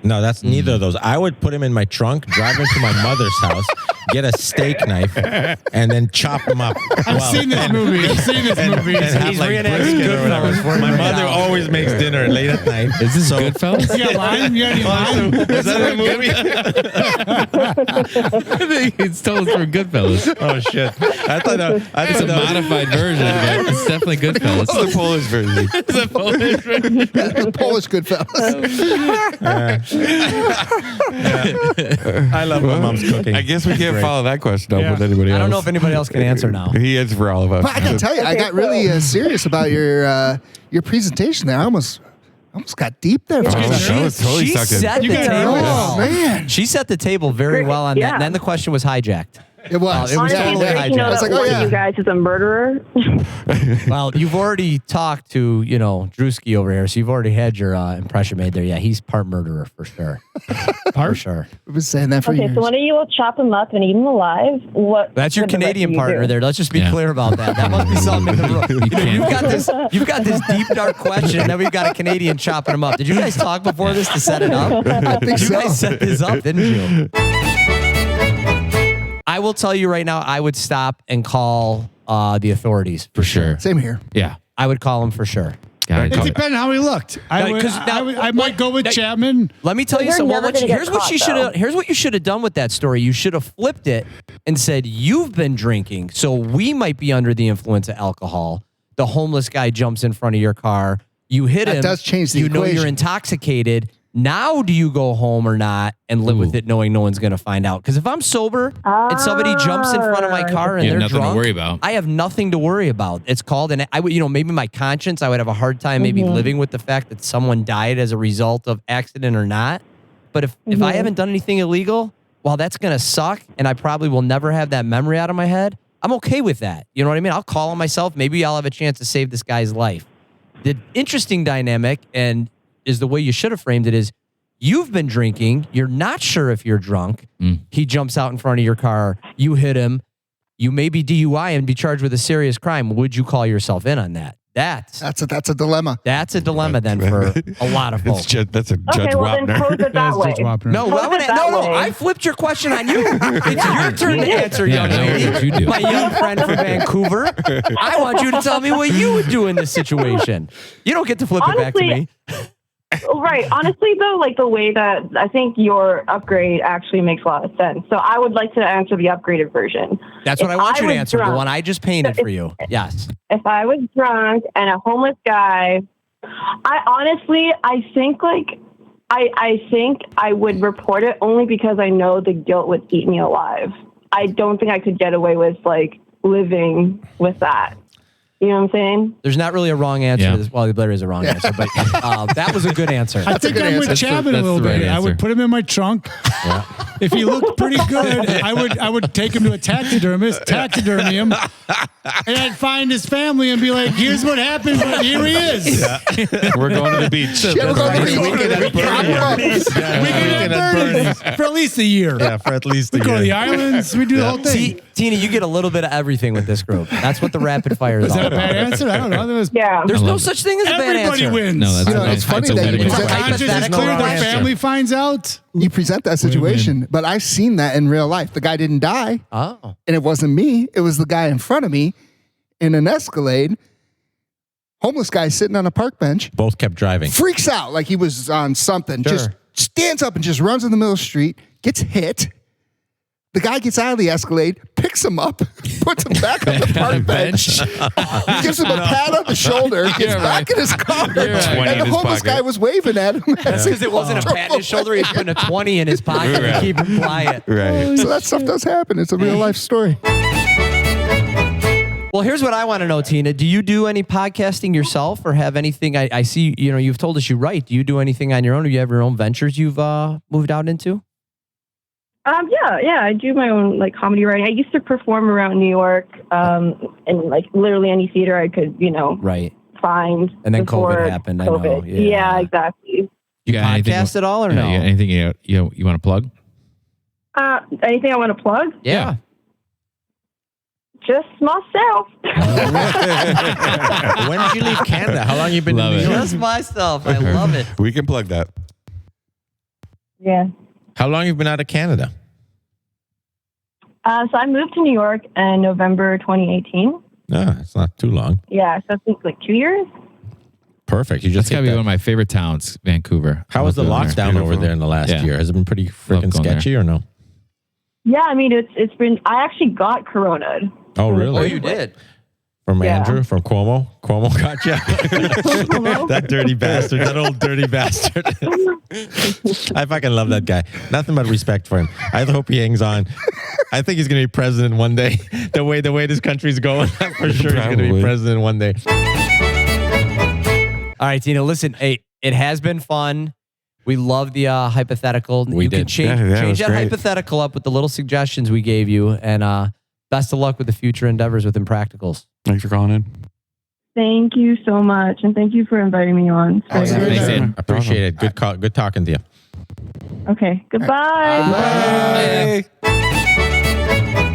Speaker 11: No, that's neither of those. I would put him in my trunk, drive him to my mother's house, get a steak knife, and then chop him up.
Speaker 6: I've seen this movie.
Speaker 11: And have like brisket or whatever. My mother always makes dinner late at night.
Speaker 3: Is this Goodfellas?
Speaker 6: You got line? You got any line?
Speaker 11: Is that a movie?
Speaker 3: I think it's told from Goodfellas.
Speaker 11: Oh shit! I thought
Speaker 3: It's a modified version, but it's definitely Goodfellas.
Speaker 8: It's the Polish version.
Speaker 3: It's a Polish version.
Speaker 7: Polish Goodfellas.
Speaker 11: I love my mom's cooking.
Speaker 8: I guess we can't
Speaker 11: Great.
Speaker 8: follow that question up with anybody else.
Speaker 9: I don't know if anybody else can answer now.
Speaker 8: He answered for all of us.
Speaker 7: But I gotta tell you, I got really serious about your presentation there. I almost got deep there. For a second.
Speaker 8: That was totally
Speaker 9: She
Speaker 8: sucking.
Speaker 9: set the table.
Speaker 7: Oh man,
Speaker 9: She set the table very well on that.
Speaker 10: Yeah.
Speaker 9: And then the question was hijacked.
Speaker 7: it was.
Speaker 9: It was
Speaker 10: Honestly,
Speaker 9: totally
Speaker 10: it's great to know
Speaker 9: hijacked.
Speaker 7: I was
Speaker 10: that
Speaker 7: like, oh,
Speaker 10: one
Speaker 7: yeah.
Speaker 10: of you guys is a murderer.
Speaker 9: Well, you've already talked to, Drewski over here, so you've already had your impression made there. Yeah, he's part murderer for sure. For sure.
Speaker 7: I've been saying that for
Speaker 10: Okay,
Speaker 7: years.
Speaker 10: so when you will chop him up and eat him alive, what?
Speaker 9: That's your
Speaker 10: what the rest
Speaker 9: Canadian
Speaker 10: of you
Speaker 9: partner
Speaker 10: do?
Speaker 9: there. Let's just be
Speaker 3: Yeah.
Speaker 9: clear about that. That must be something in the room. You've got this deep dark question, and then we've got a Canadian chopping him up. Did you guys talk before this to set it up?
Speaker 7: I think
Speaker 9: You
Speaker 7: so.
Speaker 9: guys set this up, didn't you? I will tell you right now, I would stop and call the authorities
Speaker 3: For sure.
Speaker 7: Same here.
Speaker 3: Yeah.
Speaker 9: I would call them for sure.
Speaker 3: Got
Speaker 6: It
Speaker 3: it.
Speaker 6: depends how he looked. I might go with Chapman.
Speaker 9: Let me tell you
Speaker 10: They're
Speaker 9: something.
Speaker 10: never gonna get
Speaker 9: Here's what
Speaker 10: caught,
Speaker 9: you should have. Here's what you should have done with that story. You should have flipped it and said, "You've been drinking, so we might be under the influence of alcohol." The homeless guy jumps in front of your car. You hit him.
Speaker 7: That does change the
Speaker 9: You know
Speaker 7: equation.
Speaker 9: you're intoxicated. Now, do you go home or not and live with it, knowing no one's going to find out? Because if I'm sober and somebody jumps in front of my car and
Speaker 3: You have
Speaker 9: they're
Speaker 3: nothing to
Speaker 9: drunk,
Speaker 3: worry about.
Speaker 9: I have nothing to worry about. It's called, and I would, maybe my conscience, I would have a hard time maybe living with the fact that someone died as a result of accident or not. But if I haven't done anything illegal, well, that's going to suck, and I probably will never have that memory out of my head. I'm okay with that. You know what I mean? I'll call on myself. Maybe I'll have a chance to save this guy's life. The interesting dynamic, and is the way you should have framed it, is you've been drinking. You're not sure if you're drunk. He jumps out in front of your car. You hit him. You may be DUI and be charged with a serious crime. Would you call yourself in on that? That's
Speaker 7: a dilemma.
Speaker 9: That's a dilemma then for a lot of folks.
Speaker 8: That's a Judge
Speaker 10: Okay, well then
Speaker 8: Wapner.
Speaker 10: pose it that way.
Speaker 9: No,
Speaker 10: Pose it that way.
Speaker 9: I flipped your question on you. It's your turn to answer, young
Speaker 3: Yeah,
Speaker 9: lady.
Speaker 3: what you do?
Speaker 9: My young friend from Vancouver. I want you to tell me what you would do in this situation. You don't get to flip it back to me.
Speaker 10: Right. Honestly, though, like the way that I think your upgrade actually makes a lot of sense. So I would like to answer the upgraded version.
Speaker 9: That's what
Speaker 10: If
Speaker 9: I want you to
Speaker 10: was
Speaker 9: answer, the
Speaker 10: drunk-
Speaker 9: one I just painted for you. Yes.
Speaker 10: If I was drunk and a homeless guy, I think I would report it only because I know the guilt would eat me alive. I don't think I could get away with like living with that. You know what I'm saying?
Speaker 9: There's not really a wrong answer
Speaker 3: Yeah.
Speaker 9: to this. Well, there is a wrong answer, but that was a good answer.
Speaker 6: I think I'm with Chapman a little
Speaker 3: the right
Speaker 6: bit. I
Speaker 3: answer.
Speaker 6: would put him in my trunk. If he looked pretty good, I would take him to a taxidermist, taxidermy him, and I'd find his family and be like, "Here's what happened, but here he is."
Speaker 8: We're going to the beach.
Speaker 7: Yeah, we're going to the
Speaker 11: Weekend at Bernie's.
Speaker 6: We can have Bernie's for at least a year.
Speaker 11: Yeah, for at least a
Speaker 6: We go to the
Speaker 11: year.
Speaker 6: islands. We do the whole thing.
Speaker 9: See, Tina, you get a little bit of everything with this group. That's what the rapid fire is
Speaker 6: Is
Speaker 9: all
Speaker 6: that a
Speaker 9: about.
Speaker 6: bad answer? I don't know.
Speaker 9: There's
Speaker 3: I
Speaker 9: no
Speaker 3: love
Speaker 9: such thing as a bad
Speaker 6: Everybody
Speaker 9: answer.
Speaker 6: wins.
Speaker 3: No, that's
Speaker 7: You know,
Speaker 3: nice.
Speaker 7: it's funny
Speaker 3: That's a
Speaker 7: that you
Speaker 3: winning
Speaker 7: present-
Speaker 3: answer.
Speaker 6: Conscience is
Speaker 9: Hypothetical
Speaker 6: clear. The
Speaker 9: answer.
Speaker 6: family finds out.
Speaker 7: You present that situation, but I've seen that in real life. The guy didn't die,
Speaker 9: Oh.
Speaker 7: and it wasn't me. It was the guy in front of me in an Escalade. Homeless guy sitting on a park bench,
Speaker 11: Both kept driving.
Speaker 7: freaks out like he was on something.
Speaker 9: Sure.
Speaker 7: Just stands up and just runs in the middle of the street, gets hit. The guy gets out of the Escalade, picks him up, puts him back on the park bench, gives him a pat on the shoulder, gets back in his car,
Speaker 8: right. 20
Speaker 7: and
Speaker 8: in
Speaker 7: the
Speaker 8: his
Speaker 7: homeless
Speaker 8: pocket.
Speaker 7: guy was waving at him.
Speaker 9: That's because it wasn't a pat on his shoulder. He's putting a 20 in his pocket to keep him quiet.
Speaker 8: Right.
Speaker 7: So that stuff does happen. It's a real life story.
Speaker 9: Well, here's what I want to know, Tina. Do you do any podcasting yourself or have anything? I see, you've told us you write. Do you do anything on your own? Or do you have your own ventures you've moved out into?
Speaker 10: Yeah, I do my own like comedy writing. I used to perform around New York, in like literally any theater I could,
Speaker 9: Right.
Speaker 10: find
Speaker 9: And then
Speaker 10: before
Speaker 9: COVID happened, I know,
Speaker 10: COVID.
Speaker 9: yeah.
Speaker 10: Yeah, exactly.
Speaker 3: You got anything-
Speaker 9: Podcast at all or
Speaker 3: yeah,
Speaker 9: no?
Speaker 3: you got anything you want to plug?
Speaker 10: Anything I want to plug?
Speaker 9: Yeah.
Speaker 10: Just myself.
Speaker 11: When did you leave Canada? How long you been
Speaker 3: Love
Speaker 11: in New
Speaker 3: it.
Speaker 11: York?
Speaker 9: Just myself. I love it.
Speaker 8: We can plug that.
Speaker 10: Yeah.
Speaker 11: How long you been out of Canada?
Speaker 10: So I moved to New York in November 2018.
Speaker 11: No, it's not too long.
Speaker 10: Yeah, so I think like 2 years.
Speaker 11: Perfect. You
Speaker 3: That's
Speaker 11: just
Speaker 3: got to
Speaker 11: hit
Speaker 3: be
Speaker 11: that.
Speaker 3: one of my favorite towns, Vancouver.
Speaker 11: How was the
Speaker 3: Love going there.
Speaker 11: lockdown over there in the last
Speaker 3: Yeah.
Speaker 11: year? Has it been pretty
Speaker 3: Love
Speaker 11: freaking
Speaker 3: going there.
Speaker 11: sketchy or no?
Speaker 10: Yeah, I mean it's been. I actually got Corona.
Speaker 11: Oh, really?
Speaker 9: Oh, you did?
Speaker 11: From
Speaker 10: Yeah.
Speaker 11: Andrew, from Cuomo. Cuomo got you. That dirty bastard. That old dirty bastard. I fucking love that guy. Nothing but respect for him. I hope he hangs on. I think he's going to be president one day. The way this country's going, I'm for sure he's going to be
Speaker 8: Probably.
Speaker 11: president one day.
Speaker 9: All right, Tina, listen, hey, it has been fun. We love the hypothetical.
Speaker 11: We
Speaker 9: you
Speaker 11: did.
Speaker 9: can change,
Speaker 8: Yeah, that
Speaker 9: change
Speaker 8: was
Speaker 9: that
Speaker 8: great.
Speaker 9: hypothetical up with the little suggestions we gave you. And best of luck with the future endeavors with Impracticals.
Speaker 8: Thanks for calling in.
Speaker 10: Thank you so much, and thank you for inviting me on.
Speaker 3: Thanks, Ian.
Speaker 11: Appreciate it. Good call. Good talking to you.
Speaker 10: Okay, goodbye.
Speaker 8: Bye.